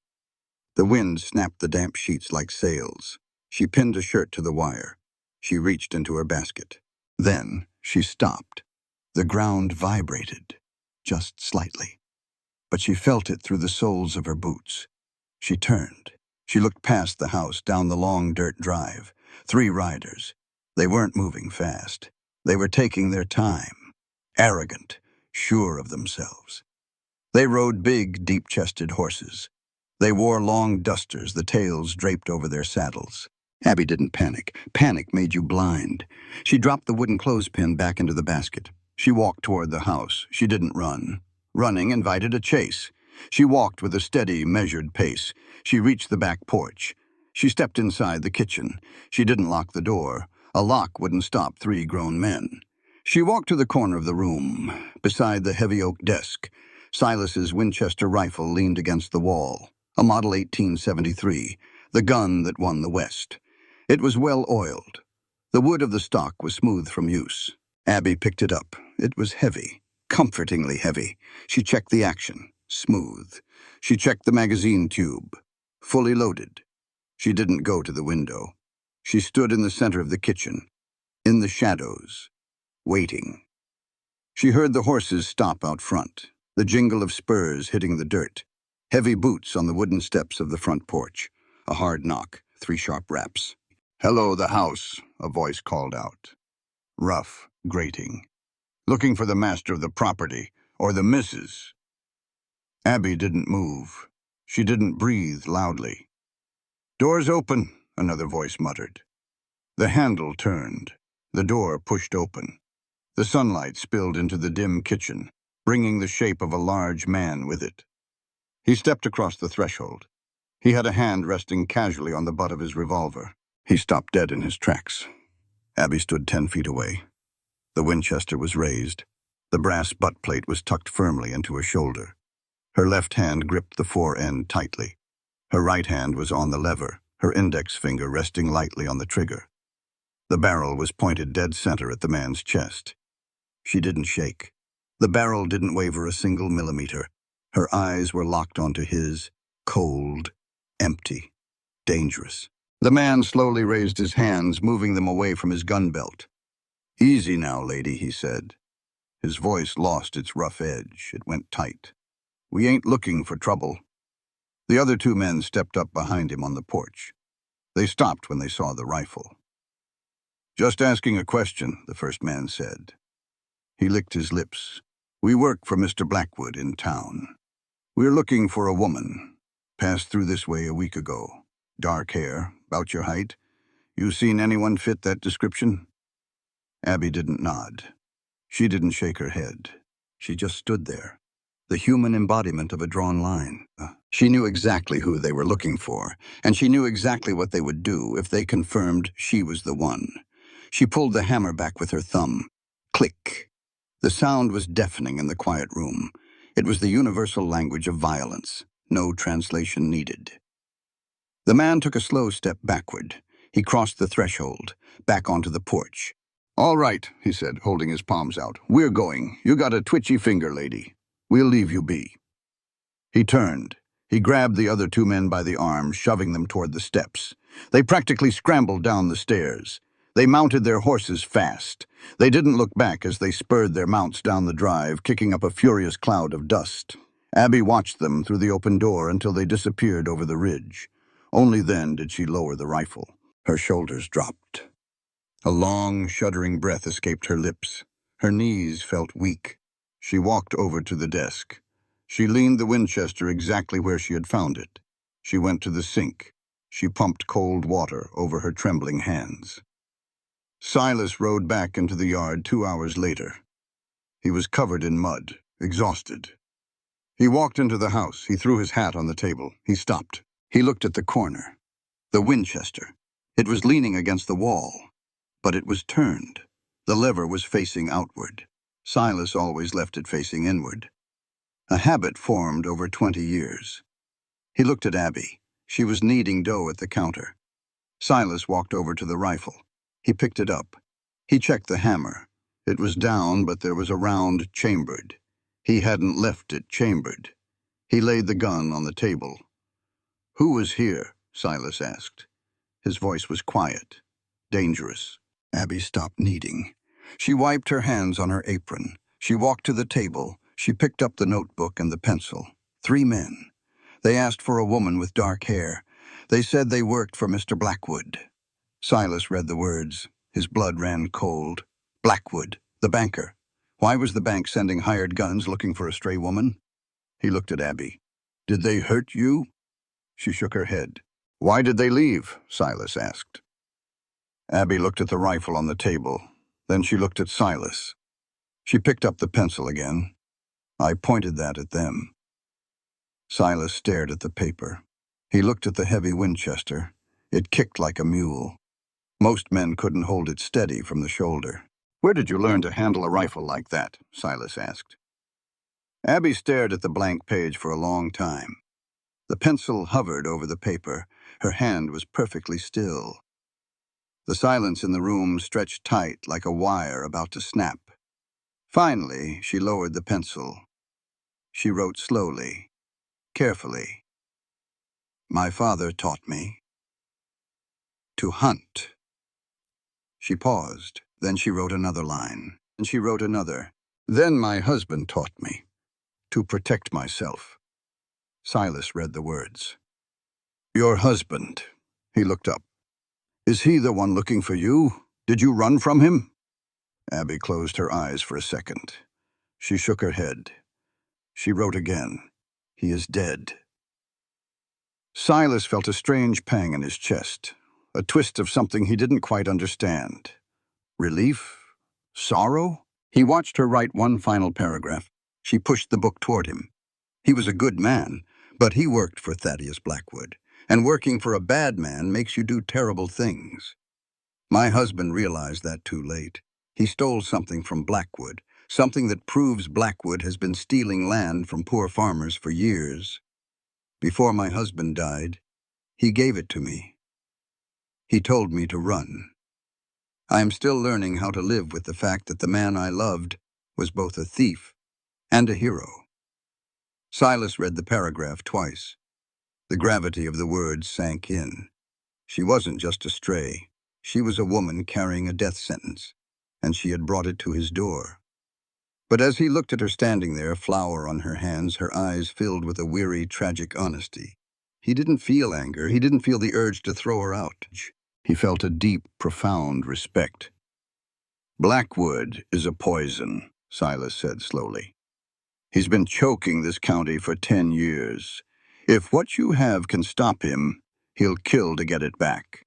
[SPEAKER 2] The wind snapped the damp sheets like sails. She pinned a shirt to the wire. She reached into her basket. Then she stopped. The ground vibrated, just slightly. But she felt it through the soles of her boots. She turned. She looked past the house, down the long dirt drive. 3 riders. They weren't moving fast. They were taking their time. Arrogant, sure of themselves. They rode big, deep-chested horses. They wore long dusters, the tails draped over their saddles. Abby didn't panic. Panic made you blind. She dropped the wooden clothespin back into the basket. She walked toward the house. She didn't run. Running invited a chase. She walked with a steady, measured pace. She reached the back porch. She stepped inside the kitchen. She didn't lock the door. A lock wouldn't stop three grown men. She walked to the corner of the room. Beside the heavy oak desk, Silas's Winchester rifle leaned against the wall, a Model 1873, the gun that won the West. It was well oiled. The wood of the stock was smooth from use. Abby picked it up. It was heavy, comfortingly heavy. She checked the action. Smooth. She checked the magazine tube. Fully loaded. She didn't go to the window. She stood in the center of the kitchen, in the shadows, waiting. She heard the horses stop out front, the jingle of spurs hitting the dirt, heavy boots on the wooden steps of the front porch, a hard knock, 3 sharp raps. "Hello, the house," a voice called out. Rough, grating. "Looking for the master of the property, or the missus." Abby didn't move. She didn't breathe loudly. "Door's open," another voice muttered. The handle turned. The door pushed open. The sunlight spilled into the dim kitchen, bringing the shape of a large man with it. He stepped across the threshold. He had a hand resting casually on the butt of his revolver. He stopped dead in his tracks. Abby stood 10 feet away. The Winchester was raised. The brass butt plate was tucked firmly into her shoulder. Her left hand gripped the fore end tightly. Her right hand was on the lever, her index finger resting lightly on the trigger. The barrel was pointed dead center at the man's chest. She didn't shake. The barrel didn't waver a single millimeter. Her eyes were locked onto his, cold, empty, dangerous. The man slowly raised his hands, moving them away from his gun belt. "Easy now, lady," he said. His voice lost its rough edge. It went tight. "We ain't looking for trouble." The other 2 men stepped up behind him on the porch. They stopped when they saw the rifle. "Just asking a question," the first man said. He licked his lips. "We work for Mr. Blackwood in town. We're looking for a woman. Passed through this way a week ago. Dark hair, about your height. You seen anyone fit that description?" Abby didn't nod. She didn't shake her head. She just stood there, the human embodiment of a drawn line. She knew exactly who they were looking for, and she knew exactly what they would do if they confirmed she was the one. She pulled the hammer back with her thumb. Click. The sound was deafening in the quiet room. It was the universal language of violence. No translation needed. The man took a slow step backward. He crossed the threshold, back onto the porch. "All right," he said, holding his palms out. "We're going. You got a twitchy finger, lady. We'll leave you be." He turned. He grabbed the other 2 men by the arms, shoving them toward the steps. They practically scrambled down the stairs. They mounted their horses fast. They didn't look back as they spurred their mounts down the drive, kicking up a furious cloud of dust. Abby watched them through the open door until they disappeared over the ridge. Only then did she lower the rifle. Her shoulders dropped. A long, shuddering breath escaped her lips. Her knees felt weak. She walked over to the desk. She leaned the Winchester exactly where she had found it. She went to the sink. She pumped cold water over her trembling hands. Silas rode back into the yard 2 hours later. He was covered in mud, exhausted. He walked into the house. He threw his hat on the table. He stopped. He looked at the corner. The Winchester. It was leaning against the wall, but it was turned. The lever was facing outward. Silas always left it facing inward. A habit formed over 20 years. He looked at Abby. She was kneading dough at the counter. Silas walked over to the rifle. He picked it up. He checked the hammer. It was down, but there was a round chambered. He hadn't left it chambered. He laid the gun on the table. "Who was here?" Silas asked. His voice was quiet, dangerous. Abby stopped kneading. She wiped her hands on her apron. She walked to the table. She picked up the notebook and the pencil. 3 men. They asked for a woman with dark hair. They said they worked for Mr. Blackwood. Silas read the words. His blood ran cold. Blackwood, the banker. Why was the bank sending hired guns looking for a stray woman? He looked at Abby. "Did they hurt you?" She shook her head. "Why did they leave?" Silas asked. Abby looked at the rifle on the table. Then she looked at Silas. She picked up the pencil again. "I pointed that at them." Silas stared at the paper. He looked at the heavy Winchester. It kicked like a mule. Most men couldn't hold it steady from the shoulder. "Where did you learn to handle a rifle like that?" Silas asked. Abby stared at the blank page for a long time. The pencil hovered over the paper. Her hand was perfectly still. The silence in the room stretched tight like a wire about to snap. Finally, she lowered the pencil. She wrote slowly, carefully. "My father taught me to hunt." She paused. Then she wrote another line. And she wrote another. "Then my husband taught me to protect myself." Silas read the words. "Your husband." He looked up. "Is he the one looking for you? Did you run from him?" Abby closed her eyes for a second. She shook her head. She wrote again. "He is dead." Silas felt a strange pang in his chest, a twist of something he didn't quite understand. Relief? Sorrow? He watched her write one final paragraph. She pushed the book toward him. He was a good man, but he worked for Thaddeus Blackwood, and working for a bad man makes you do terrible things. My husband realized that too late. He stole something from Blackwood, something that proves Blackwood has been stealing land from poor farmers for years. Before my husband died, he gave it to me. He told me to run. I am still learning how to live with the fact that the man I loved was both a thief and a hero. Silas read the paragraph twice. The gravity of the words sank in. She wasn't just a stray. She was a woman carrying a death sentence, and she had brought it to his door. But as he looked at her standing there, flour on her hands, her eyes filled with a weary, tragic honesty, he didn't feel anger. He didn't feel the urge to throw her out. He felt a deep, profound respect. "Blackwood is a poison," Silas said slowly. "He's been choking this county for 10 years. If what you have can stop him, he'll kill to get it back."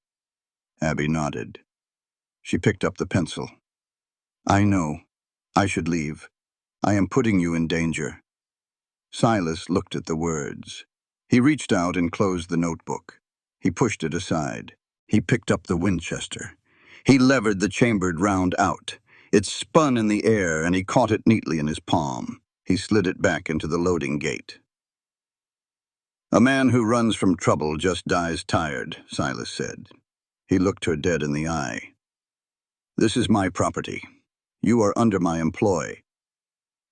[SPEAKER 2] Abby nodded. She picked up the pencil. "I know. I should leave. I am putting you in danger." Silas looked at the words. He reached out and closed the notebook. He pushed it aside. He picked up the Winchester. He levered the chambered round out. It spun in the air, and he caught it neatly in his palm. He slid it back into the loading gate. "A man who runs from trouble just dies tired," Silas said. He looked her dead in the eye. "This is my property. You are under my employ.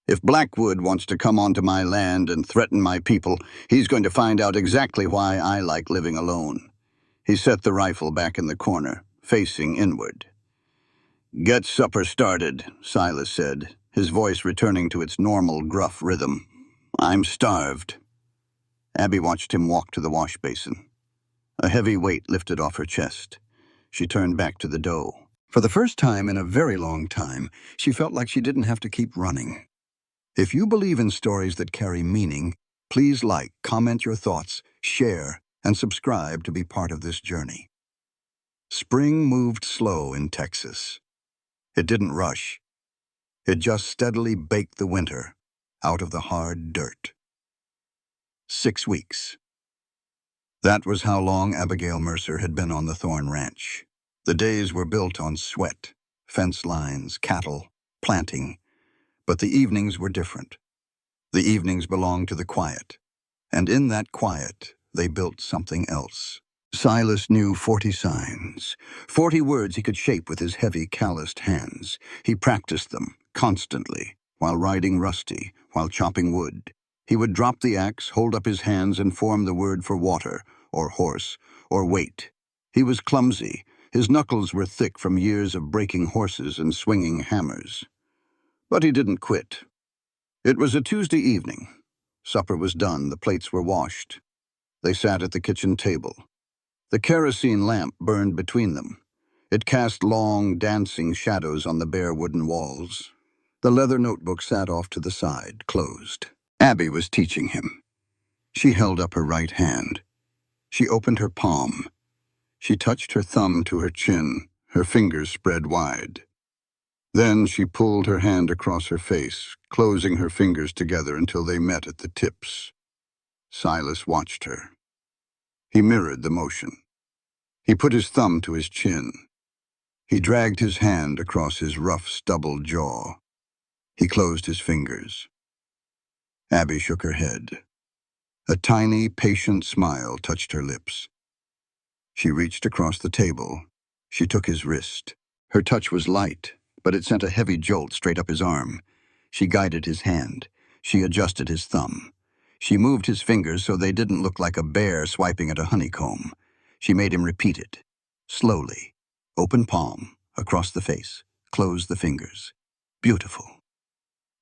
[SPEAKER 2] If Blackwood wants to come onto my land and threaten my people, he's going to find out exactly why I like living alone." He set the rifle back in the corner, facing inward. "Get supper started," Silas said, his voice returning to its normal gruff rhythm. "I'm starved." Abby watched him walk to the wash basin. A heavy weight lifted off her chest. She turned back to the dough. For the first time in a very long time, she felt like she didn't have to keep running. If you believe in stories that carry meaning, please like, comment your thoughts, share, and subscribe to be part of this journey. Spring moved slow in Texas. It didn't rush. It just steadily baked the winter out of the hard dirt. 6 weeks. That was how long Abigail Mercer had been on the Thorn Ranch. The days were built on sweat, fence lines, cattle, planting. But the evenings were different. The evenings belonged to the quiet. And in that quiet, they built something else. Silas knew 40 signs, 40 words he could shape with his heavy, calloused hands. He practiced them, constantly, while riding Rusty, while chopping wood. He would drop the axe, hold up his hands, and form the word for water, or horse, or wait. He was clumsy. His knuckles were thick from years of breaking horses and swinging hammers. But he didn't quit. It was a Tuesday evening. Supper was done, the plates were washed. They sat at the kitchen table. The kerosene lamp burned between them. It cast long, dancing shadows on the bare wooden walls. The leather notebook sat off to the side, closed. Abby was teaching him. She held up her right hand. She opened her palm. She touched her thumb to her chin, her fingers spread wide. Then she pulled her hand across her face, closing her fingers together until they met at the tips. Silas watched her. He mirrored the motion. He put his thumb to his chin. He dragged his hand across his rough, stubbled jaw. He closed his fingers. Abby shook her head. A tiny, patient smile touched her lips. She reached across the table. She took his wrist. Her touch was light, but it sent a heavy jolt straight up his arm. She guided his hand. She adjusted his thumb. She moved his fingers so they didn't look like a bear swiping at a honeycomb. She made him repeat it. Slowly. Open palm, across the face. Close the fingers. Beautiful.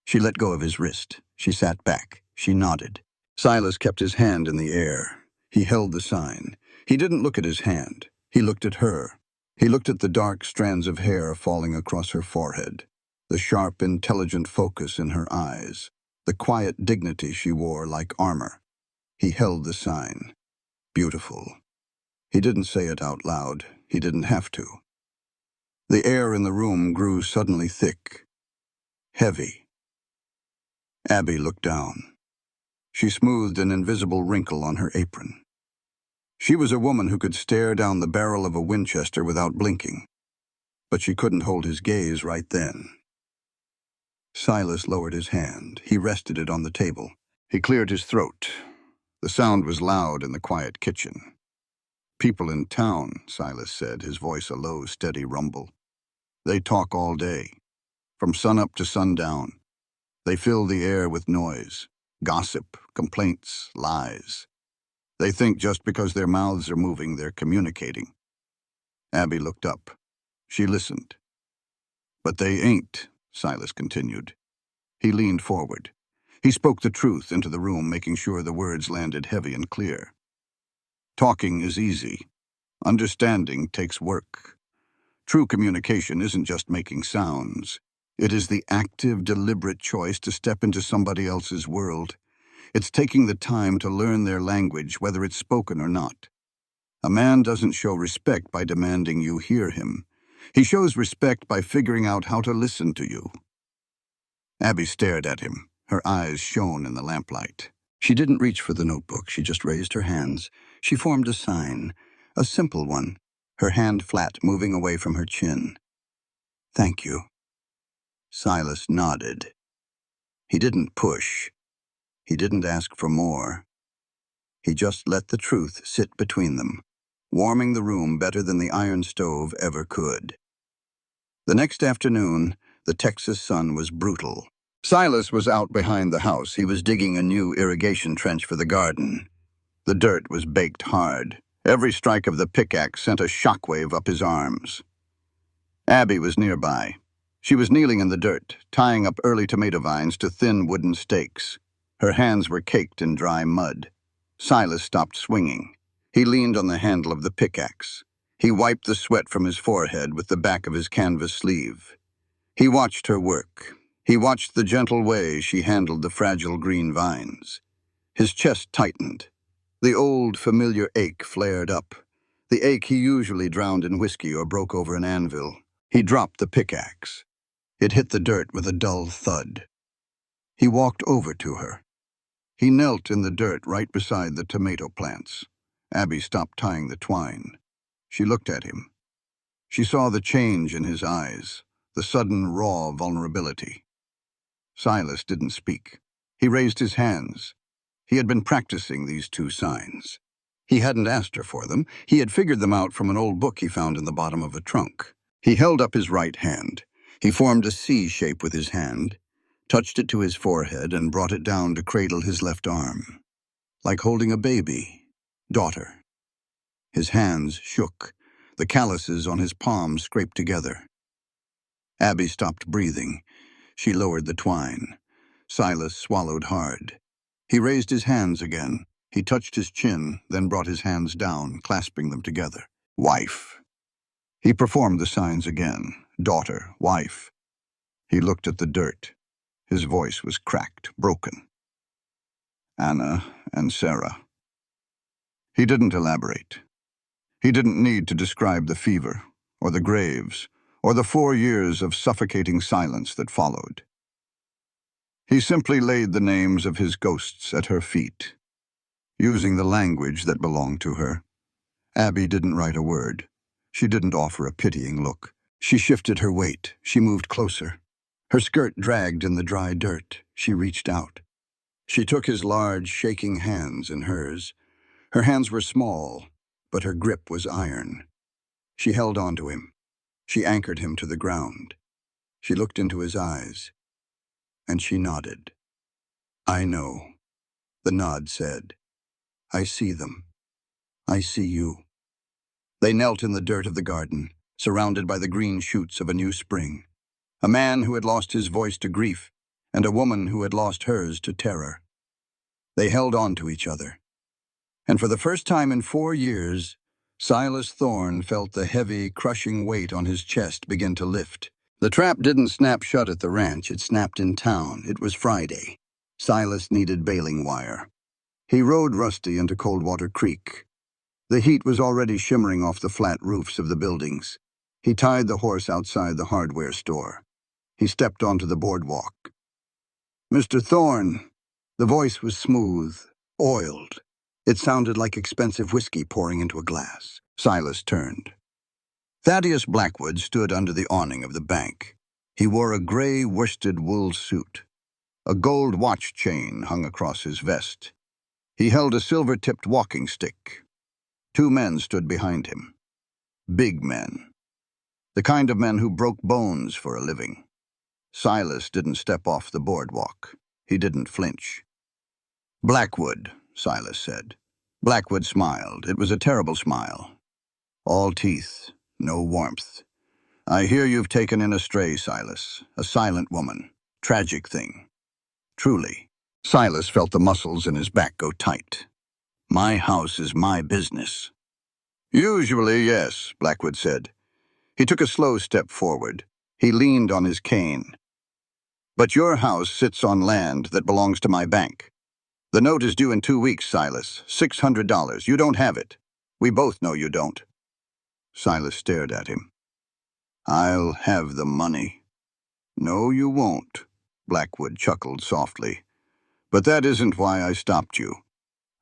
[SPEAKER 2] She let go of his wrist. She sat back. She nodded. Silas kept his hand in the air. He held the sign. He didn't look at his hand. He looked at her. He looked at the dark strands of hair falling across her forehead, the sharp, intelligent focus in her eyes, the quiet dignity she wore like armor. He held the sign. Beautiful. He didn't say it out loud. He didn't have to. The air in the room grew suddenly thick, heavy. Abby looked down. She smoothed an invisible wrinkle on her apron. She was a woman who could stare down the barrel of a Winchester without blinking, but she couldn't hold his gaze right then. Silas lowered his hand. He rested it on the table. He cleared his throat. The sound was loud in the quiet kitchen. People in town, Silas said, his voice a low, steady rumble. They talk all day, from sunup to sundown. They fill the air with noise, gossip, complaints, lies. They think just because their mouths are moving, they're communicating. Abby looked up. She listened. But they ain't, Silas continued. He leaned forward. He spoke the truth into the room, making sure the words landed heavy and clear. Talking is easy. Understanding takes work. True communication isn't just making sounds. It is the active, deliberate choice to step into somebody else's world. It's taking the time to learn their language, whether it's spoken or not. A man doesn't show respect by demanding you hear him. He shows respect by figuring out how to listen to you. Abby stared at him. Her eyes shone in the lamplight. She didn't reach for the notebook. She just raised her hands. She formed a sign, a simple one, her hand flat, moving away from her chin. Thank you. Silas nodded. He didn't push. He didn't ask for more. He just let the truth sit between them, warming the room better than the iron stove ever could. The next afternoon, the Texas sun was brutal. Silas was out behind the house. He was digging a new irrigation trench for the garden. The dirt was baked hard. Every strike of the pickaxe sent a shockwave up his arms. Abby was nearby. She was kneeling in the dirt, tying up early tomato vines to thin wooden stakes. Her hands were caked in dry mud. Silas stopped swinging. He leaned on the handle of the pickaxe. He wiped the sweat from his forehead with the back of his canvas sleeve. He watched her work. He watched the gentle way she handled the fragile green vines. His chest tightened. The old, familiar ache flared up, the ache he usually drowned in whiskey or broke over an anvil. He dropped the pickaxe. It hit the dirt with a dull thud. He walked over to her. He knelt in the dirt right beside the tomato plants. Abby stopped tying the twine. She looked at him. She saw the change in his eyes, the sudden raw vulnerability. Silas didn't speak. He raised his hands. He had been practicing these two signs. He hadn't asked her for them. He had figured them out from an old book he found in the bottom of a trunk. He held up his right hand. He formed a C shape with his hand, touched it to his forehead, and brought it down to cradle his left arm. Like holding a baby. Daughter. His hands shook. The calluses on his palms scraped together. Abby stopped breathing. She lowered the twine. Silas swallowed hard. He raised his hands again. He touched his chin, then brought his hands down, clasping them together. Wife. He performed the signs again. Daughter, wife. He looked at the dirt. His voice was cracked, broken. Anna and Sarah. He didn't elaborate. He didn't need to describe the fever, or the graves, or the 4 years of suffocating silence that followed. He simply laid the names of his ghosts at her feet. using the language that belonged to her. Abby didn't write a word. She didn't offer a pitying look. She shifted her weight. She moved closer. Her skirt dragged in the dry dirt. She reached out. She took his large, shaking hands in hers. Her hands were small, but her grip was iron. She held on to him. She anchored him to the ground. She looked into his eyes, and she nodded. "I know," the nod said. "I see them. I see you." They knelt in the dirt of the garden, surrounded by the green shoots of a new spring. A man who had lost his voice to grief, and a woman who had lost hers to terror. They held on to each other. And for the first time in 4 years, Silas Thorne felt the heavy, crushing weight on his chest begin to lift. The trap didn't snap shut at the ranch, it snapped in town. It was Friday. Silas needed baling wire. He rode Rusty into Coldwater Creek. The heat was already shimmering off the flat roofs of the buildings. He tied the horse outside the hardware store. He stepped onto the boardwalk. "Mr. Thorne." The voice was smooth, oiled. It sounded like expensive whiskey pouring into a glass. Silas turned. Thaddeus Blackwood stood under the awning of the bank. He wore a gray worsted wool suit. A gold watch chain hung across his vest. He held a silver-tipped walking stick. 2 men stood behind him. Big men. The kind of men who broke bones for a living. Silas didn't step off the boardwalk. He didn't flinch. "Blackwood," Silas said. Blackwood smiled. It was a terrible smile. All teeth, no warmth. "I hear you've taken in a stray, Silas. A silent woman. Tragic thing. Truly." Silas felt the muscles in his back go tight. "My house is my business." "Usually, yes," Blackwood said. He took a slow step forward. He leaned on his cane. "But your house sits on land that belongs to my bank. The note is due in 2 weeks, Silas. $600. You don't have it. We both know you don't." Silas stared at him. "I'll have the money." "No, you won't," Blackwood chuckled softly. "But that isn't why I stopped you.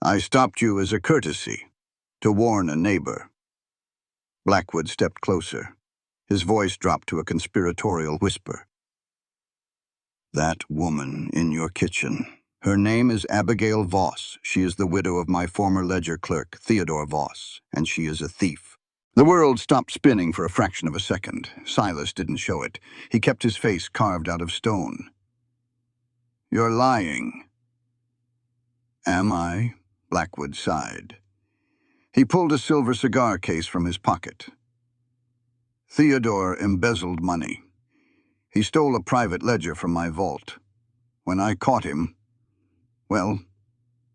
[SPEAKER 2] I stopped you as a courtesy, to warn a neighbor." Blackwood stepped closer. His voice dropped to a conspiratorial whisper. "That woman in your kitchen. Her name is Abigail Voss. She is the widow of my former ledger clerk, Theodore Voss, and she is a thief." The world stopped spinning for a fraction of a second. Silas didn't show it. He kept his face carved out of stone. "You're lying." "Am I?" Blackwood sighed. He pulled a silver cigar case from his pocket. "Theodore embezzled money. He stole a private ledger from my vault. When I caught him, well,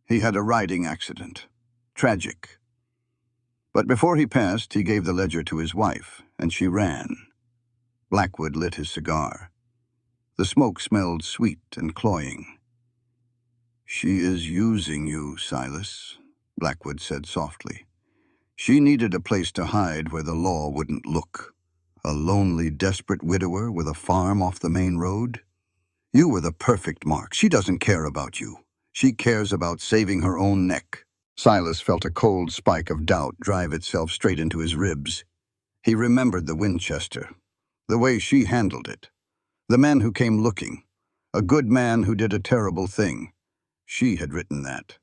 [SPEAKER 2] he had a riding accident. Tragic. But before he passed, he gave the ledger to his wife, and she ran." Blackwood lit his cigar. The smoke smelled sweet and cloying. "She is using you, Silas," Blackwood said softly. "She needed a place to hide where the law wouldn't look. A lonely, desperate widower with a farm off the main road. You were the perfect mark. She doesn't care about you. She cares about saving her own neck." Silas felt a cold spike of doubt drive itself straight into his ribs. He remembered the Winchester, the way she handled it, the men who came looking, a good man who did a terrible thing. She had written that.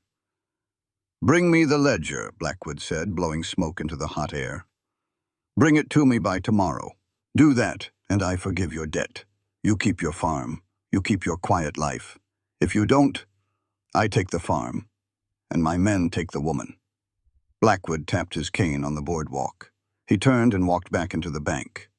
[SPEAKER 2] "Bring me the ledger," Blackwood said, blowing smoke into the hot air. "Bring it to me by tomorrow. Do that, and I forgive your debt. You keep your farm. You keep your quiet life. If you don't, I take the farm, and my men take the woman." Blackwood tapped his cane on the boardwalk. He turned and walked back into the bank.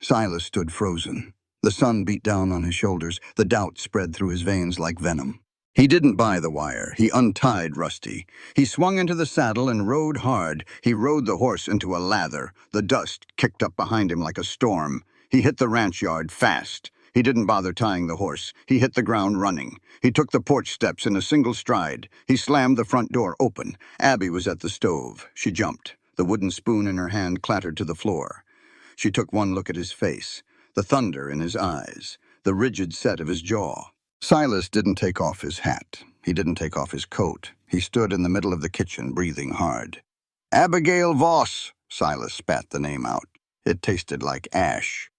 [SPEAKER 2] Silas stood frozen. The sun beat down on his shoulders. The doubt spread through his veins like venom. He didn't buy the wire. He untied Rusty. He swung into the saddle and rode hard. He rode the horse into a lather. The dust kicked up behind him like a storm. He hit the ranch yard fast. He didn't bother tying the horse. He hit the ground running. He took the porch steps in a single stride. He slammed the front door open. Abby was at the stove. She jumped. The wooden spoon in her hand clattered to the floor. She took one look at his face, the thunder in his eyes, the rigid set of his jaw. Silas didn't take off his hat. He didn't take off his coat. He stood in the middle of the kitchen, breathing hard. Abigail Voss, Silas spat the name out. It tasted like ash.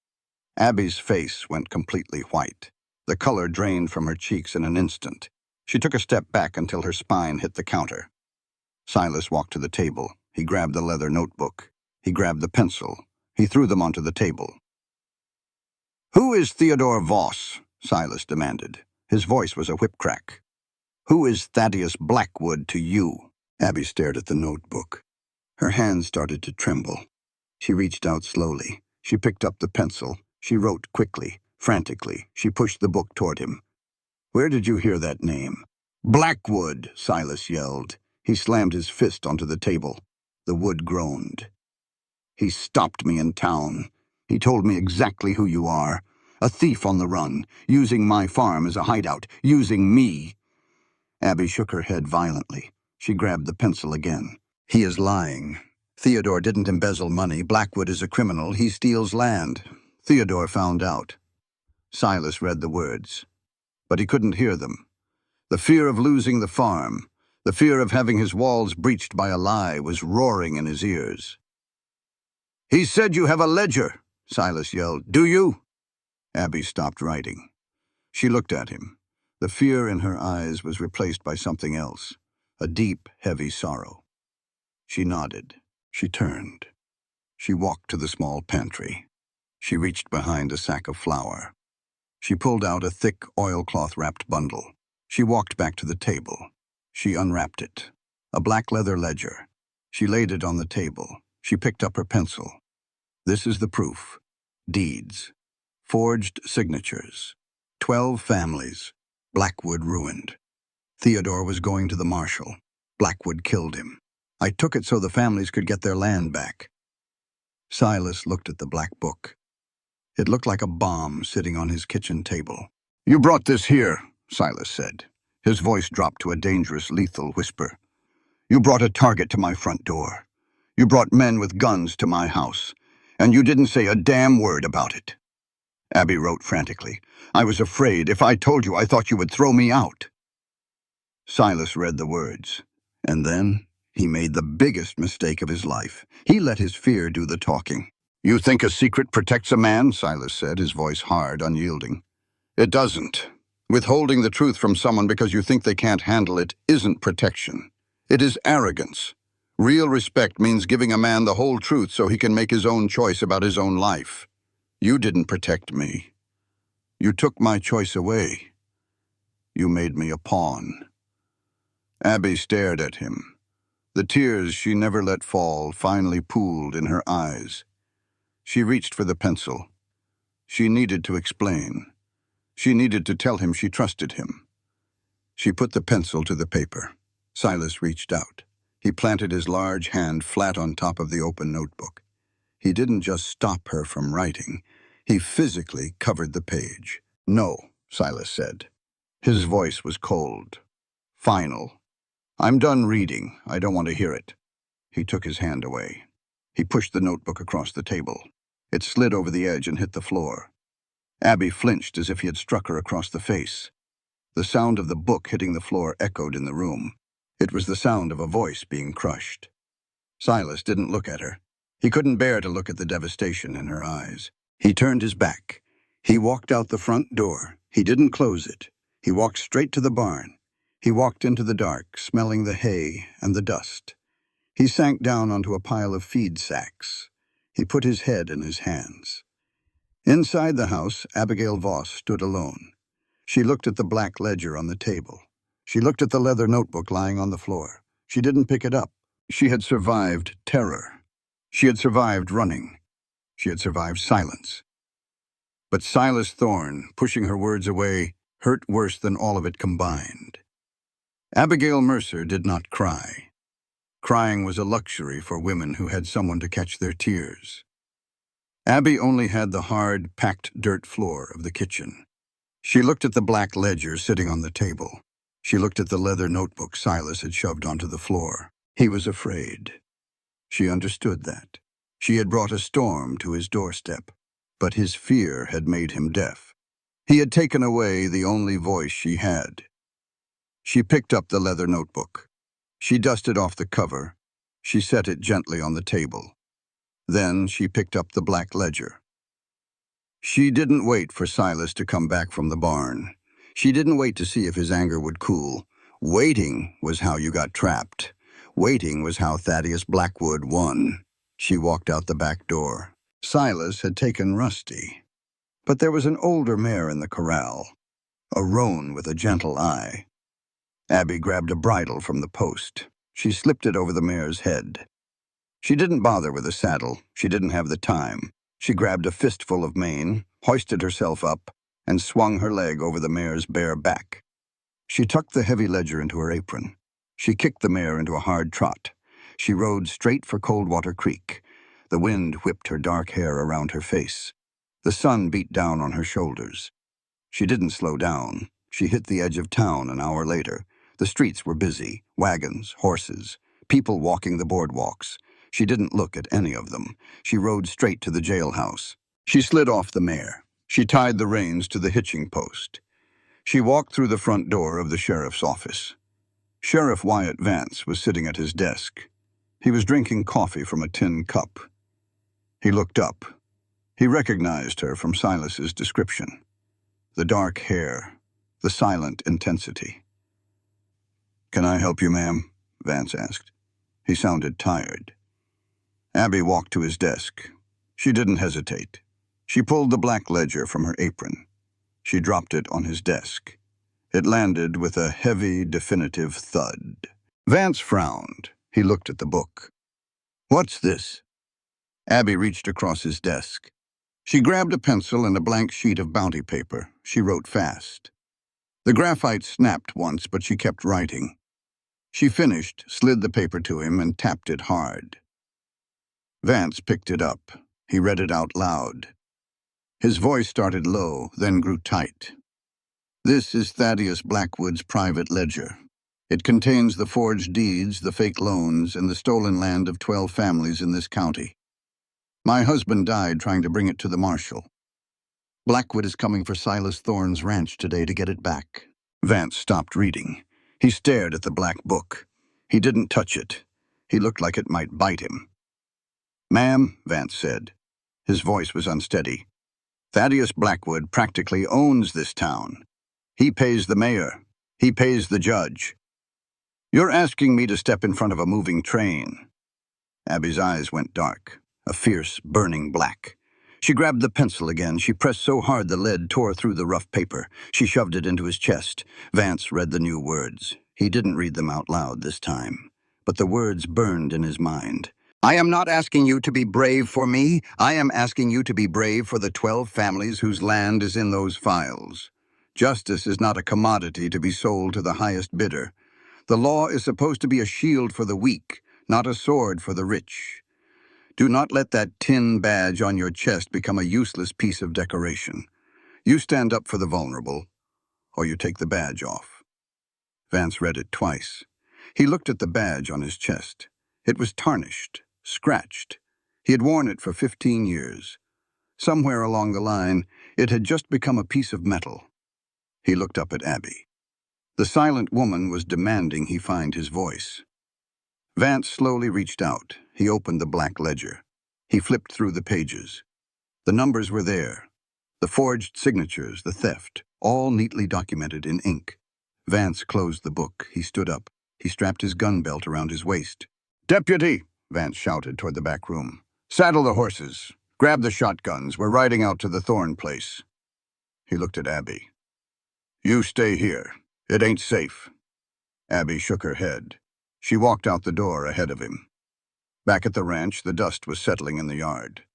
[SPEAKER 2] Abby's face went completely white. The color drained from her cheeks in an instant. She took a step back until her spine hit the counter. Silas walked to the table. He grabbed the leather notebook. He grabbed the pencil. He threw them onto the table. "Who is Theodore Voss?" Silas demanded. His voice was a whip crack. "Who is Thaddeus Blackwood to you?" Abby stared at the notebook. Her hands started to tremble. She reached out slowly. She picked up the pencil. She wrote quickly, frantically. She pushed the book toward him. "Where did you hear that name?" "Blackwood," Silas yelled. He slammed his fist onto the table. The wood groaned. "He stopped me in town. He told me exactly who you are. A thief on the run, using my farm as a hideout, using me." Abby shook her head violently. She grabbed the pencil again. "He is lying. Theodore didn't embezzle money. Blackwood is a criminal. He steals land. Theodore found out." Silas read the words, but he couldn't hear them. The fear of losing the farm, the fear of having his walls breached by a lie was roaring in his ears. "He said you have a ledger," Silas yelled. "Do you?" Abby stopped writing. She looked at him. The fear in her eyes was replaced by something else, a deep, heavy sorrow. She nodded. She turned. She walked to the small pantry. She reached behind a sack of flour. She pulled out a thick, oilcloth-wrapped bundle. She walked back to the table. She unwrapped it. A black leather ledger. She laid it on the table. She picked up her pencil. "This is the proof. Deeds. Forged signatures. 12 families. Blackwood ruined. Theodore was going to the marshal. Blackwood killed him. I took it so the families could get their land back." Silas looked at the black book. It looked like a bomb sitting on his kitchen table. "You brought this here," Silas said. His voice dropped to a dangerous, lethal whisper. "You brought a target to my front door. You brought men with guns to my house. And you didn't say a damn word about it." Abby wrote frantically. "I was afraid. If I told you, I thought you would throw me out." Silas read the words. And then he made the biggest mistake of his life. He let his fear do the talking. "You think a secret protects a man?" Silas said, his voice hard, unyielding. "It doesn't. Withholding the truth from someone because you think they can't handle it isn't protection. It is arrogance. Real respect means giving a man the whole truth so he can make his own choice about his own life. You didn't protect me. You took my choice away. You made me a pawn." Abby stared at him. The tears she never let fall finally pooled in her eyes. She reached for the pencil. She needed to explain. She needed to tell him she trusted him. She put the pencil to the paper. Silas reached out. He planted his large hand flat on top of the open notebook. He didn't just stop her from writing. He physically covered the page. "No," Silas said. His voice was cold. Final. "I'm done reading. I don't want to hear it." He took his hand away. He pushed the notebook across the table. It slid over the edge and hit the floor. Abby flinched as if he had struck her across the face. The sound of the book hitting the floor echoed in the room. It was the sound of a voice being crushed. Silas didn't look at her. He couldn't bear to look at the devastation in her eyes. He turned his back. He walked out the front door. He didn't close it. He walked straight to the barn. He walked into the dark, smelling the hay and the dust. He sank down onto a pile of feed sacks. He put his head in his hands. Inside the house, Abigail Voss stood alone. She looked at the black ledger on the table. She looked at the leather notebook lying on the floor. She didn't pick it up. She had survived terror. She had survived running. She had survived silence. But Silas Thorne, pushing her words away, hurt worse than all of it combined. Abigail Mercer did not cry. Crying was a luxury for women who had someone to catch their tears. Abby only had the hard, packed dirt floor of the kitchen. She looked at the black ledger sitting on the table. She looked at the leather notebook Silas had shoved onto the floor. He was afraid. She understood that. She had brought a storm to his doorstep, but his fear had made him deaf. He had taken away the only voice she had. She picked up the leather notebook. She dusted off the cover. She set it gently on the table. Then she picked up the black ledger. She didn't wait for Silas to come back from the barn. She didn't wait to see if his anger would cool. Waiting was how you got trapped. Waiting was how Thaddeus Blackwood won. She walked out the back door. Silas had taken Rusty. But there was an older mare in the corral, a roan with a gentle eye. Abby grabbed a bridle from the post. She slipped it over the mare's head. She didn't bother with a saddle. She didn't have the time. She grabbed a fistful of mane, hoisted herself up, and swung her leg over the mare's bare back. She tucked the heavy ledger into her apron. She kicked the mare into a hard trot. She rode straight for Coldwater Creek. The wind whipped her dark hair around her face. The sun beat down on her shoulders. She didn't slow down. She hit the edge of town an hour later. The streets were busy, wagons, horses, people walking the boardwalks. She didn't look at any of them. She rode straight to the jailhouse. She slid off the mare. She tied the reins to the hitching post. She walked through the front door of the sheriff's office. Sheriff Wyatt Vance was sitting at his desk. He was drinking coffee from a tin cup. He looked up. He recognized her from Silas's description. The dark hair, the silent intensity. "Can I help you, ma'am?" Vance asked. He sounded tired. Abby walked to his desk. She didn't hesitate. She pulled the black ledger from her apron. She dropped it on his desk. It landed with a heavy, definitive thud. Vance frowned. He looked at the book. "What's this?" Abby reached across his desk. She grabbed a pencil and a blank sheet of bounty paper. She wrote fast. The graphite snapped once, but she kept writing. She finished, slid the paper to him, and tapped it hard. Vance picked it up. He read it out loud. His voice started low, then grew tight. "This is Thaddeus Blackwood's private ledger. It contains the forged deeds, the fake loans, and the stolen land of 12 families in this county. My husband died trying to bring it to the marshal. Blackwood is coming for Silas Thorne's ranch today to get it back." Vance stopped reading. He stared at the black book. He didn't touch it. He looked like it might bite him. "Ma'am," Vance said. His voice was unsteady. "Thaddeus Blackwood practically owns this town. He pays the mayor. He pays the judge. You're asking me to step in front of a moving train." Abby's eyes went dark, a fierce, burning black. She grabbed the pencil again. She pressed so hard the lead tore through the rough paper. She shoved it into his chest. Vance read the new words. He didn't read them out loud this time, but the words burned in his mind. "I am not asking you to be brave for me. I am asking you to be brave for the 12 families whose land is in those files. Justice is not a commodity to be sold to the highest bidder. The law is supposed to be a shield for the weak, not a sword for the rich. Do not let that tin badge on your chest become a useless piece of decoration. You stand up for the vulnerable, or you take the badge off." Vance read it twice. He looked at the badge on his chest. It was tarnished, scratched. He had worn it for 15 years. Somewhere along the line, it had just become a piece of metal. He looked up at Abby. The silent woman was demanding he find his voice. Vance slowly reached out. He opened the black ledger. He flipped through the pages. The numbers were there. The forged signatures, the theft, all neatly documented in ink. Vance closed the book. He stood up. He strapped his gun belt around his waist. "Deputy!" Vance shouted toward the back room. "Saddle the horses. Grab the shotguns. We're riding out to the Thorne place." He looked at Abby. "You stay here. It ain't safe." Abby shook her head. She walked out the door ahead of him. Back at the ranch, the dust was settling in the yard.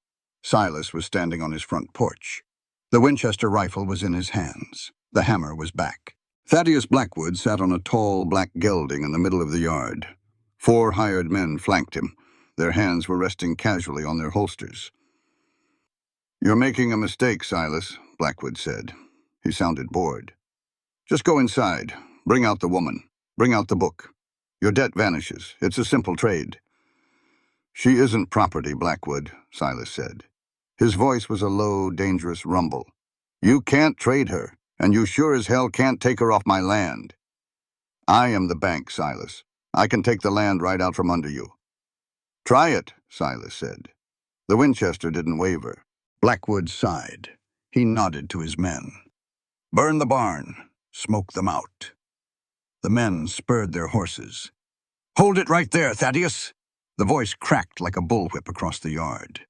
[SPEAKER 2] Silas was standing on his front porch. The Winchester rifle was in his hands. The hammer was back. Thaddeus Blackwood sat on a tall black gelding in the middle of the yard. 4 hired men flanked him. Their hands were resting casually on their holsters. "You're making a mistake, Silas," Blackwood said. He sounded bored. "Just go inside. Bring out the woman. Bring out the book. Your debt vanishes. It's a simple trade." "She isn't property, Blackwood," Silas said. His voice was a low, dangerous rumble. "You can't trade her, and you sure as hell can't take her off my land." "I am the bank, Silas. I can take the land right out from under you." "Try it," Silas said. The Winchester didn't waver. Blackwood sighed. He nodded to his men. "Burn the barn. Smoke them out." The men spurred their horses. "Hold it right there, Thaddeus!" The voice cracked like a bullwhip across the yard.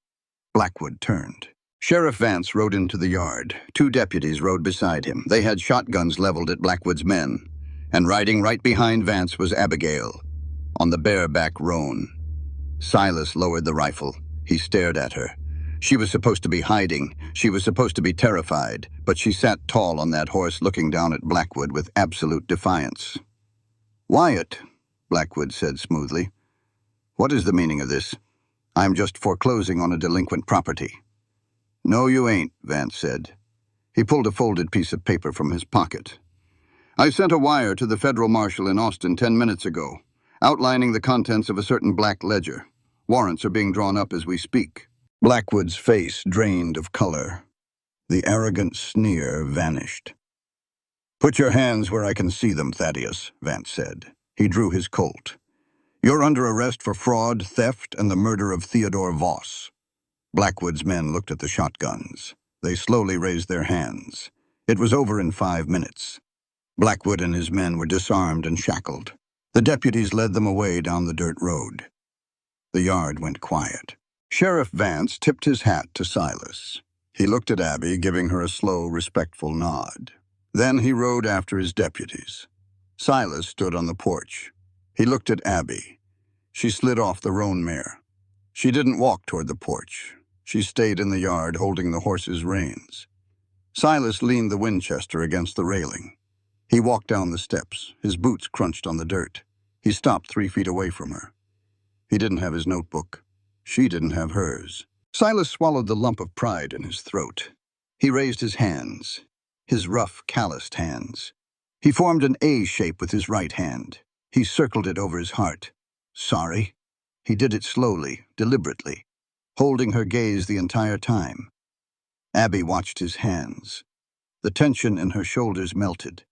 [SPEAKER 2] Blackwood turned. Sheriff Vance rode into the yard. 2 deputies rode beside him. They had shotguns leveled at Blackwood's men. And riding right behind Vance was Abigail, on the bareback roan. Silas lowered the rifle. He stared at her. She was supposed to be hiding. She was supposed to be terrified, but she sat tall on that horse looking down at Blackwood with absolute defiance. "Wyatt," Blackwood said smoothly, "what is the meaning of this? I'm just foreclosing on a delinquent property." "No, you ain't," Vance said. He pulled a folded piece of paper from his pocket. "I sent a wire to the federal marshal in Austin 10 minutes ago, outlining the contents of a certain black ledger. Warrants are being drawn up as we speak." Blackwood's face drained of color. The arrogant sneer vanished. "Put your hands where I can see them, Thaddeus," Vance said. He drew his Colt. "You're under arrest for fraud, theft, and the murder of Theodore Voss." Blackwood's men looked at the shotguns. They slowly raised their hands. It was over in 5 minutes. Blackwood and his men were disarmed and shackled. The deputies led them away down the dirt road. The yard went quiet. Sheriff Vance tipped his hat to Silas. He looked at Abby, giving her a slow, respectful nod. Then he rode after his deputies. Silas stood on the porch. He looked at Abby. She slid off the roan mare. She didn't walk toward the porch. She stayed in the yard, holding the horse's reins. Silas leaned the Winchester against the railing. He walked down the steps. His boots crunched on the dirt. He stopped 3 feet away from her. He didn't have his notebook. She didn't have hers. Silas swallowed the lump of pride in his throat. He raised his hands, his rough, calloused hands. He formed an A shape with his right hand. He circled it over his heart. "Sorry." He did it slowly, deliberately, holding her gaze the entire time. Abby watched his hands. The tension in her shoulders melted.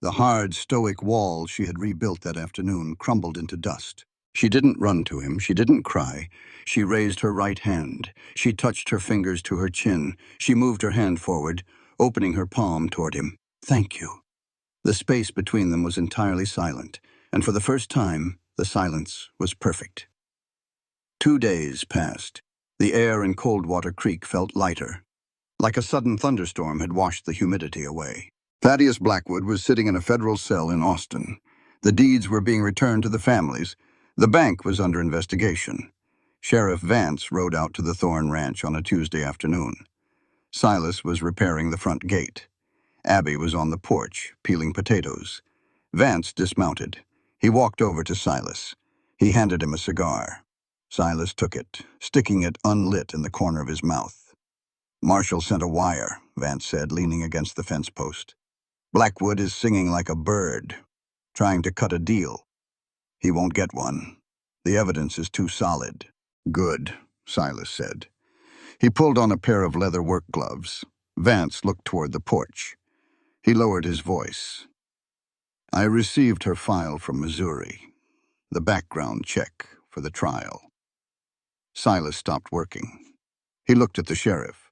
[SPEAKER 2] The hard, stoic wall she had rebuilt that afternoon crumbled into dust. She didn't run to him. She didn't cry. She raised her right hand. She touched her fingers to her chin. She moved her hand forward, opening her palm toward him. "Thank you." The space between them was entirely silent, and for the first time, the silence was perfect. 2 days passed. The air in Coldwater Creek felt lighter, like a sudden thunderstorm had washed the humidity away. Thaddeus Blackwood was sitting in a federal cell in Austin. The deeds were being returned to the families. The bank was under investigation. Sheriff Vance rode out to the Thorn Ranch on a Tuesday afternoon. Silas was repairing the front gate. Abby was on the porch, peeling potatoes. Vance dismounted. He walked over to Silas. He handed him a cigar. Silas took it, sticking it unlit in the corner of his mouth. "Marshall sent a wire," Vance said, leaning against the fence post. "Blackwood is singing like a bird, trying to cut a deal. He won't get one. The evidence is too solid." "Good," Silas said. He pulled on a pair of leather work gloves. Vance looked toward the porch. He lowered his voice. "I received her file from Missouri. The background check for the trial." Silas stopped working. He looked at the sheriff.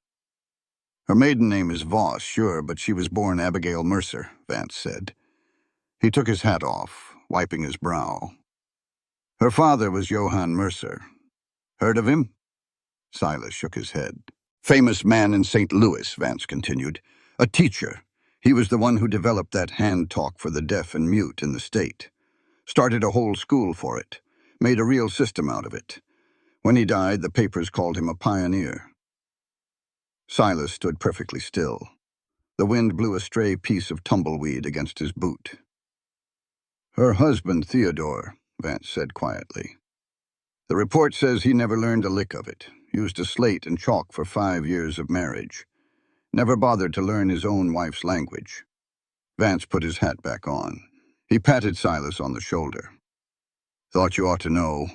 [SPEAKER 2] "Her maiden name is Voss, sure, but she was born Abigail Mercer," Vance said. He took his hat off, wiping his brow. "Her father was Johann Mercer. Heard of him?" Silas shook his head. "Famous man in St. Louis," Vance continued. "A teacher. He was the one who developed that hand talk for the deaf and mute in the state. Started a whole school for it. Made a real system out of it. When he died, the papers called him a pioneer." Silas stood perfectly still. The wind blew a stray piece of tumbleweed against his boot. "Her husband, Theodore," Vance said quietly. "The report says he never learned a lick of it. Used a slate and chalk for 5 years of marriage. Never bothered to learn his own wife's language." Vance put his hat back on. He patted Silas on the shoulder. "Thought you ought to know,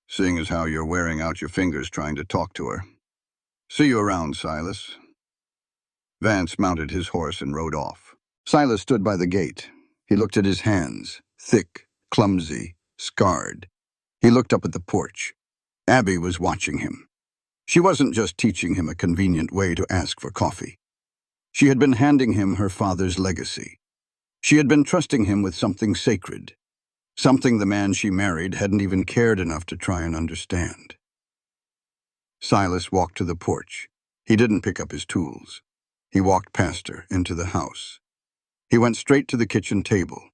[SPEAKER 2] seeing as how you're wearing out your fingers trying to talk to her. See you around, Silas." Vance mounted his horse and rode off. Silas stood by the gate. He looked at his hands, thick, clumsy, scarred. He looked up at the porch. Abby was watching him. She wasn't just teaching him a convenient way to ask for coffee. She had been handing him her father's legacy. She had been trusting him with something sacred, something the man she married hadn't even cared enough to try and understand. Silas walked to the porch. He didn't pick up his tools. He walked past her, into the house. He went straight to the kitchen table.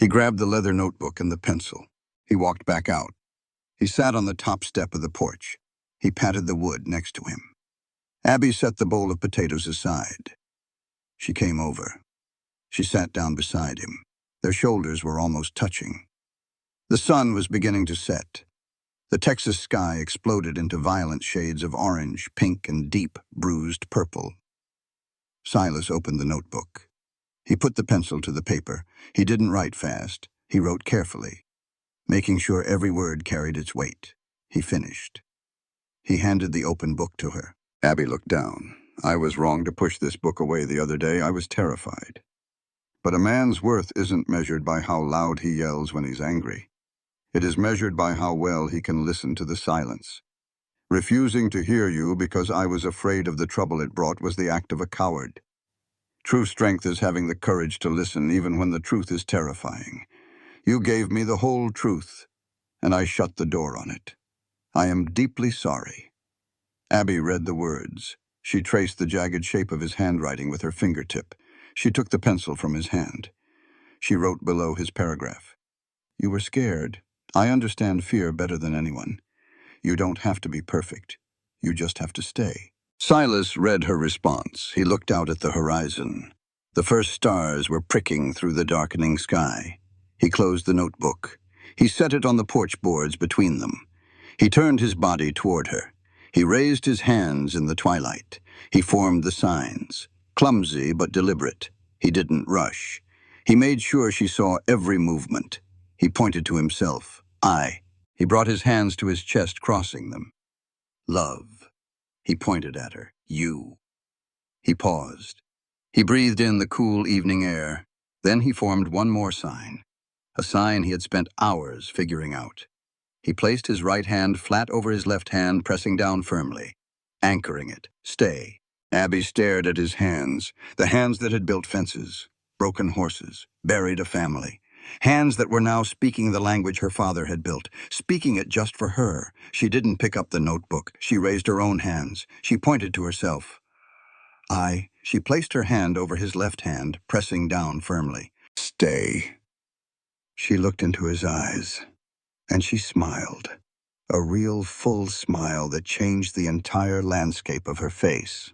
[SPEAKER 2] He grabbed the leather notebook and the pencil. He walked back out. He sat on the top step of the porch. He patted the wood next to him. Abby set the bowl of potatoes aside. She came over. She sat down beside him. Their shoulders were almost touching. The sun was beginning to set. The Texas sky exploded into violent shades of orange, pink, and deep, bruised purple. Silas opened the notebook. He put the pencil to the paper. He didn't write fast. He wrote carefully, making sure every word carried its weight. He finished. He handed the open book to her. Abby looked down. I was wrong to push this book away the other day. I was terrified. But a man's worth isn't measured by how loud he yells when he's angry. It is measured by how well he can listen to the silence. Refusing to hear you because I was afraid of the trouble it brought was the act of a coward. True strength is having the courage to listen even when the truth is terrifying. You gave me the whole truth, and I shut the door on it. I am deeply sorry. Abby read the words. She traced the jagged shape of his handwriting with her fingertip. She took the pencil from his hand. She wrote below his paragraph. You were scared. I understand fear better than anyone. You don't have to be perfect. You just have to stay. Silas read her response. He looked out at the horizon. The first stars were pricking through the darkening sky. He closed the notebook. He set it on the porch boards between them. He turned his body toward her. He raised his hands in the twilight. He formed the signs. Clumsy but deliberate. He didn't rush. He made sure she saw every movement. He pointed to himself. I. He brought his hands to his chest, crossing them. Love. He pointed at her. You. He paused. He breathed in the cool evening air. Then he formed one more sign. A sign he had spent hours figuring out. He placed his right hand flat over his left hand, pressing down firmly, anchoring it. Stay. Abby stared at his hands, the hands that had built fences, broken horses, buried a family. Hands that were now speaking the language her father had built, speaking it just for her. She didn't pick up the notebook. She raised her own hands. She pointed to herself. She placed her hand over his left hand, pressing down firmly. Stay. She looked into his eyes, and she smiled. A real full smile that changed the entire landscape of her face.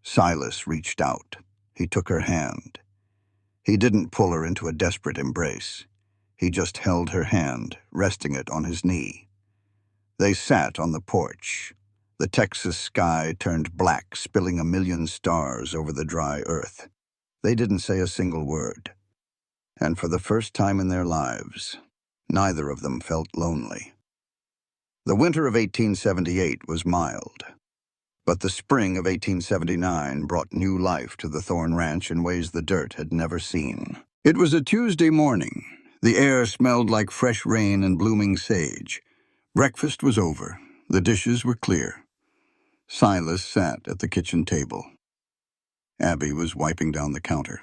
[SPEAKER 2] Silas reached out. He took her hand. He didn't pull her into a desperate embrace. He just held her hand, resting it on his knee. They sat on the porch. The Texas sky turned black, spilling a million stars over the dry earth. They didn't say a single word. And for the first time in their lives, neither of them felt lonely. The winter of 1878 was mild, but the spring of 1879 brought new life to the Thorn Ranch in ways the dirt had never seen. It was a Tuesday morning. The air smelled like fresh rain and blooming sage. Breakfast was over. The dishes were clear. Silas sat at the kitchen table. Abby was wiping down the counter.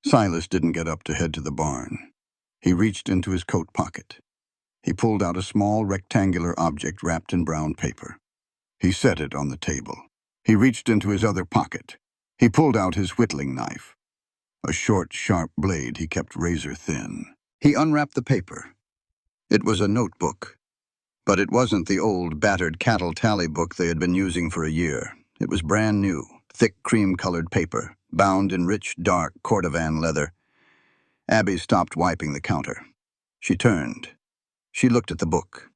[SPEAKER 2] Silas didn't get up to head to the barn. He reached into his coat pocket. He pulled out a small rectangular object wrapped in brown paper. He set it on the table. He reached into his other pocket. He pulled out his whittling knife, a short, sharp blade he kept razor thin. He unwrapped the paper. It was a notebook, but it wasn't the old, battered cattle tally book they had been using for a year. It was brand new, thick cream-colored paper, bound in rich, dark cordovan leather. Abby stopped wiping the counter. She turned. She looked at the book.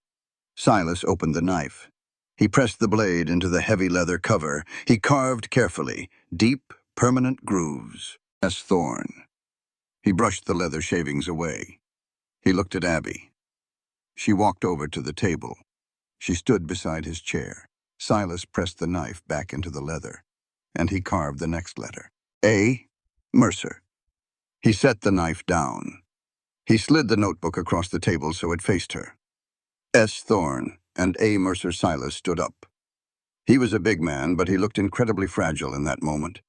[SPEAKER 2] Silas opened the knife. He pressed the blade into the heavy leather cover. He carved carefully, deep, permanent grooves. S. Thorn. He brushed the leather shavings away. He looked at Abby. She walked over to the table. She stood beside his chair. Silas pressed the knife back into the leather, and he carved the next letter. A. Mercer. He set the knife down. He slid the notebook across the table so it faced her. S. Thorne and A. Mercer Silas stood up. He was a big man, but he looked incredibly fragile in that moment.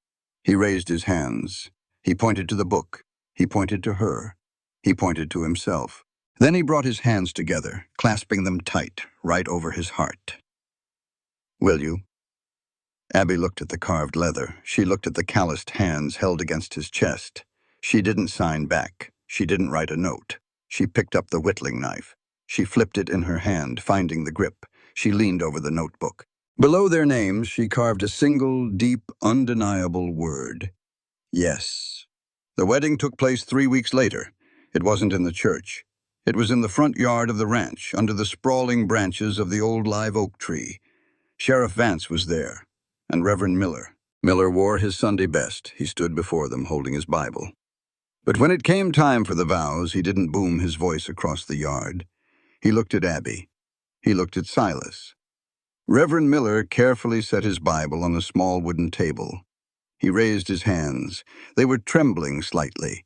[SPEAKER 2] He raised his hands. He pointed to the book. He pointed to her. He pointed to himself. Then he brought his hands together, clasping them tight, right over his heart. "Will you?" Abby looked at the carved leather. She looked at the calloused hands held against his chest. She didn't sign back. She didn't write a note. She picked up the whittling knife. She flipped it in her hand, finding the grip. She leaned over the notebook. Below their names, she carved a single, deep, undeniable word. Yes. The wedding took place 3 weeks later. It wasn't in the church. It was in the front yard of the ranch, under the sprawling branches of the old live oak tree. Sheriff Vance was there, and Reverend Miller. Miller wore his Sunday best. He stood before them, holding his Bible. But when it came time for the vows, he didn't boom his voice across the yard. He looked at Abby. He looked at Silas. Reverend Miller carefully set his Bible on a small wooden table. He raised his hands. They were trembling slightly.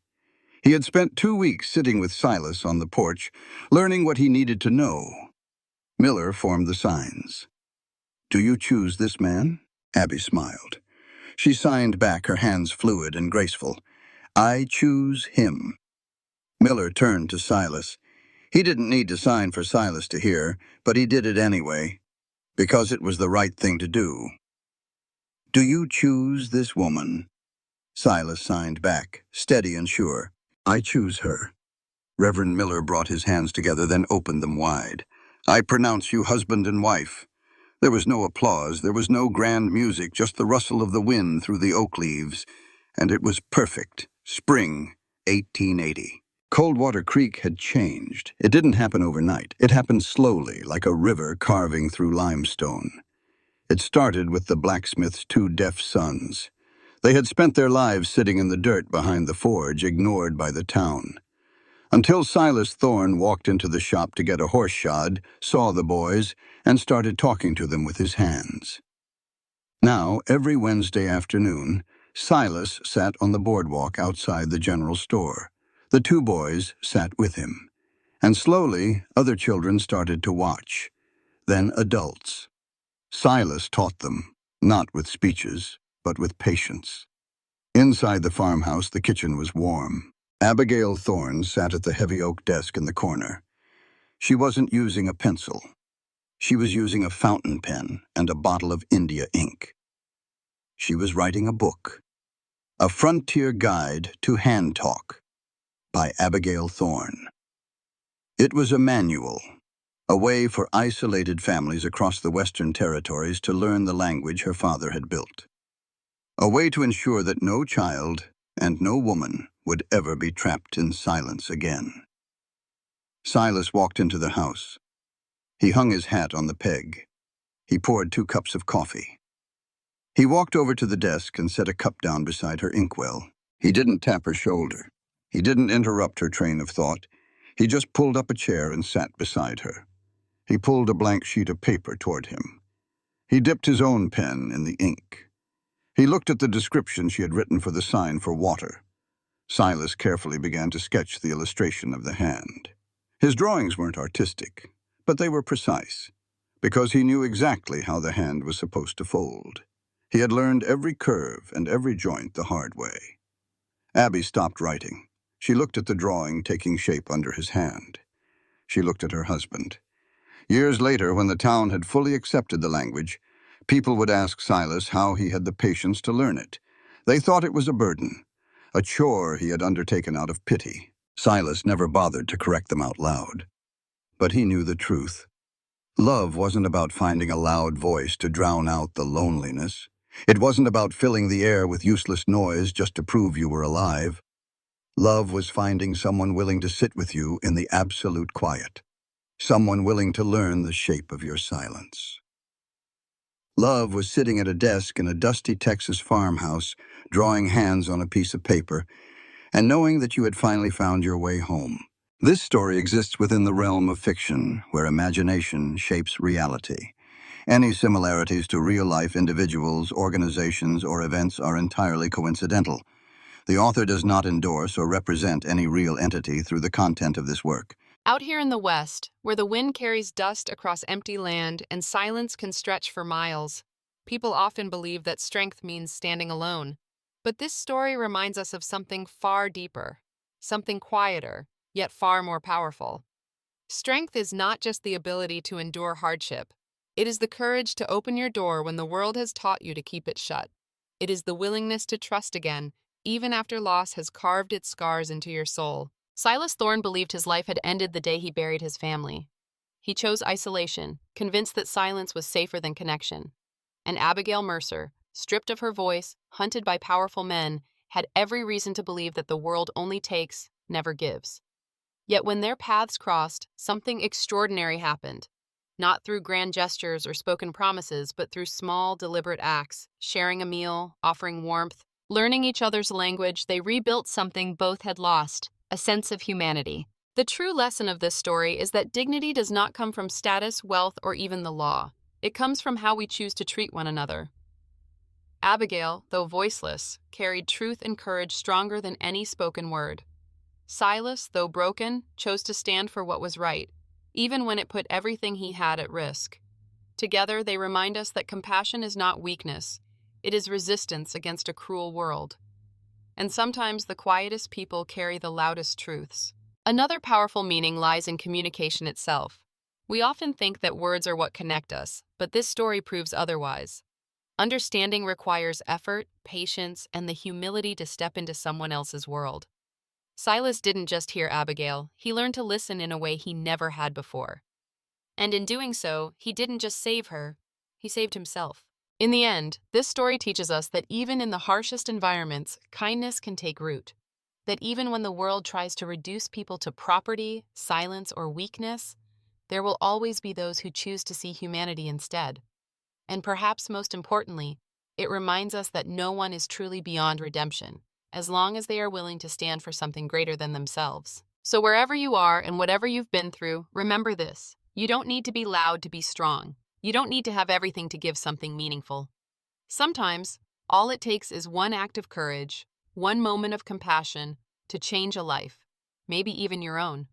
[SPEAKER 2] He had spent 2 weeks sitting with Silas on the porch, learning what he needed to know. Miller formed the signs. "Do you choose this man?" Abby smiled. She signed back, her hands fluid and graceful. "I choose him." Miller turned to Silas. He didn't need to sign for Silas to hear, but he did it anyway, because it was the right thing to do. "Do you choose this woman?" Silas signed back, steady and sure. "I choose her." Reverend Miller brought his hands together, then opened them wide. "I pronounce you husband and wife." There was no applause, there was no grand music, just the rustle of the wind through the oak leaves. And it was perfect. Spring, 1880. Coldwater Creek had changed. It didn't happen overnight. It happened slowly, like a river carving through limestone. It started with the blacksmith's 2 deaf sons. They had spent their lives sitting in the dirt behind the forge, ignored by the town. Until Silas Thorne walked into the shop to get a horse shod, saw the boys, and started talking to them with his hands. Now, every Wednesday afternoon, Silas sat on the boardwalk outside the general store. The 2 boys sat with him. And slowly, other children started to watch. Then adults. Silas taught them, not with speeches, but with patience. Inside the farmhouse, the kitchen was warm. Abigail Thorne sat at the heavy oak desk in the corner. She wasn't using a pencil. She was using a fountain pen and a bottle of India ink. She was writing a book, A Frontier Guide to Hand Talk, by Abigail Thorne. It was a manual, a way for isolated families across the Western Territories to learn the language her father had built. A way to ensure that no child and no woman would ever be trapped in silence again. Silas walked into the house. He hung his hat on the peg. He poured 2 cups of coffee. He walked over to the desk and set a cup down beside her inkwell. He didn't tap her shoulder. He didn't interrupt her train of thought. He just pulled up a chair and sat beside her. He pulled a blank sheet of paper toward him. He dipped his own pen in the ink. He looked at the description she had written for the sign for water. Silas carefully began to sketch the illustration of the hand. His drawings weren't artistic, but they were precise, because he knew exactly how the hand was supposed to fold. He had learned every curve and every joint the hard way. Abby stopped writing. She looked at the drawing taking shape under his hand. She looked at her husband. Years later, when the town had fully accepted the language, people would ask Silas how he had the patience to learn it. They thought it was a burden, a chore he had undertaken out of pity. Silas never bothered to correct them out loud. But he knew the truth. Love wasn't about finding a loud voice to drown out the loneliness. It wasn't about filling the air with useless noise just to prove you were alive. Love was finding someone willing to sit with you in the absolute quiet. Someone willing to learn the shape of your silence. Love was sitting at a desk in a dusty Texas farmhouse, drawing hands on a piece of paper, and knowing that you had finally found your way home. This story exists within the realm of fiction, where imagination shapes reality. Any similarities to real-life individuals, organizations, or events are entirely coincidental. The author does not endorse or represent any real entity through the content of this work.
[SPEAKER 3] Out here in the West, where the wind carries dust across empty land and silence can stretch for miles, people often believe that strength means standing alone. But this story reminds us of something far deeper, something quieter, yet far more powerful. Strength is not just the ability to endure hardship. It is the courage to open your door when the world has taught you to keep it shut. It is the willingness to trust again, even after loss has carved its scars into your soul. Silas Thorne believed his life had ended the day he buried his family. He chose isolation, convinced that silence was safer than connection. And Abigail Mercer, stripped of her voice, hunted by powerful men, had every reason to believe that the world only takes, never gives. Yet when their paths crossed, something extraordinary happened. Not through grand gestures or spoken promises, but through small, deliberate acts, sharing a meal, offering warmth, learning each other's language, they rebuilt something both had lost, a sense of humanity. The true lesson of this story is that dignity does not come from status, wealth, or even the law. It comes from how we choose to treat one another. Abigail, though voiceless, carried truth and courage stronger than any spoken word. Silas, though broken, chose to stand for what was right, even when it put everything he had at risk. Together, they remind us that compassion is not weakness. It is resistance against a cruel world. And sometimes the quietest people carry the loudest truths. Another powerful meaning lies in communication itself. We often think that words are what connect us, but this story proves otherwise. Understanding requires effort, patience, and the humility to step into someone else's world. Silas didn't just hear Abigail, he learned to listen in a way he never had before. And in doing so, he didn't just save her, he saved himself. In the end, this story teaches us that even in the harshest environments, kindness can take root. That even when the world tries to reduce people to property, silence, or weakness, there will always be those who choose to see humanity instead. And perhaps most importantly, it reminds us that no one is truly beyond redemption, as long as they are willing to stand for something greater than themselves. So wherever you are and whatever you've been through, remember this. You don't need to be loud to be strong. You don't need to have everything to give something meaningful. Sometimes, all it takes is one act of courage, one moment of compassion, to change a life, maybe even your own.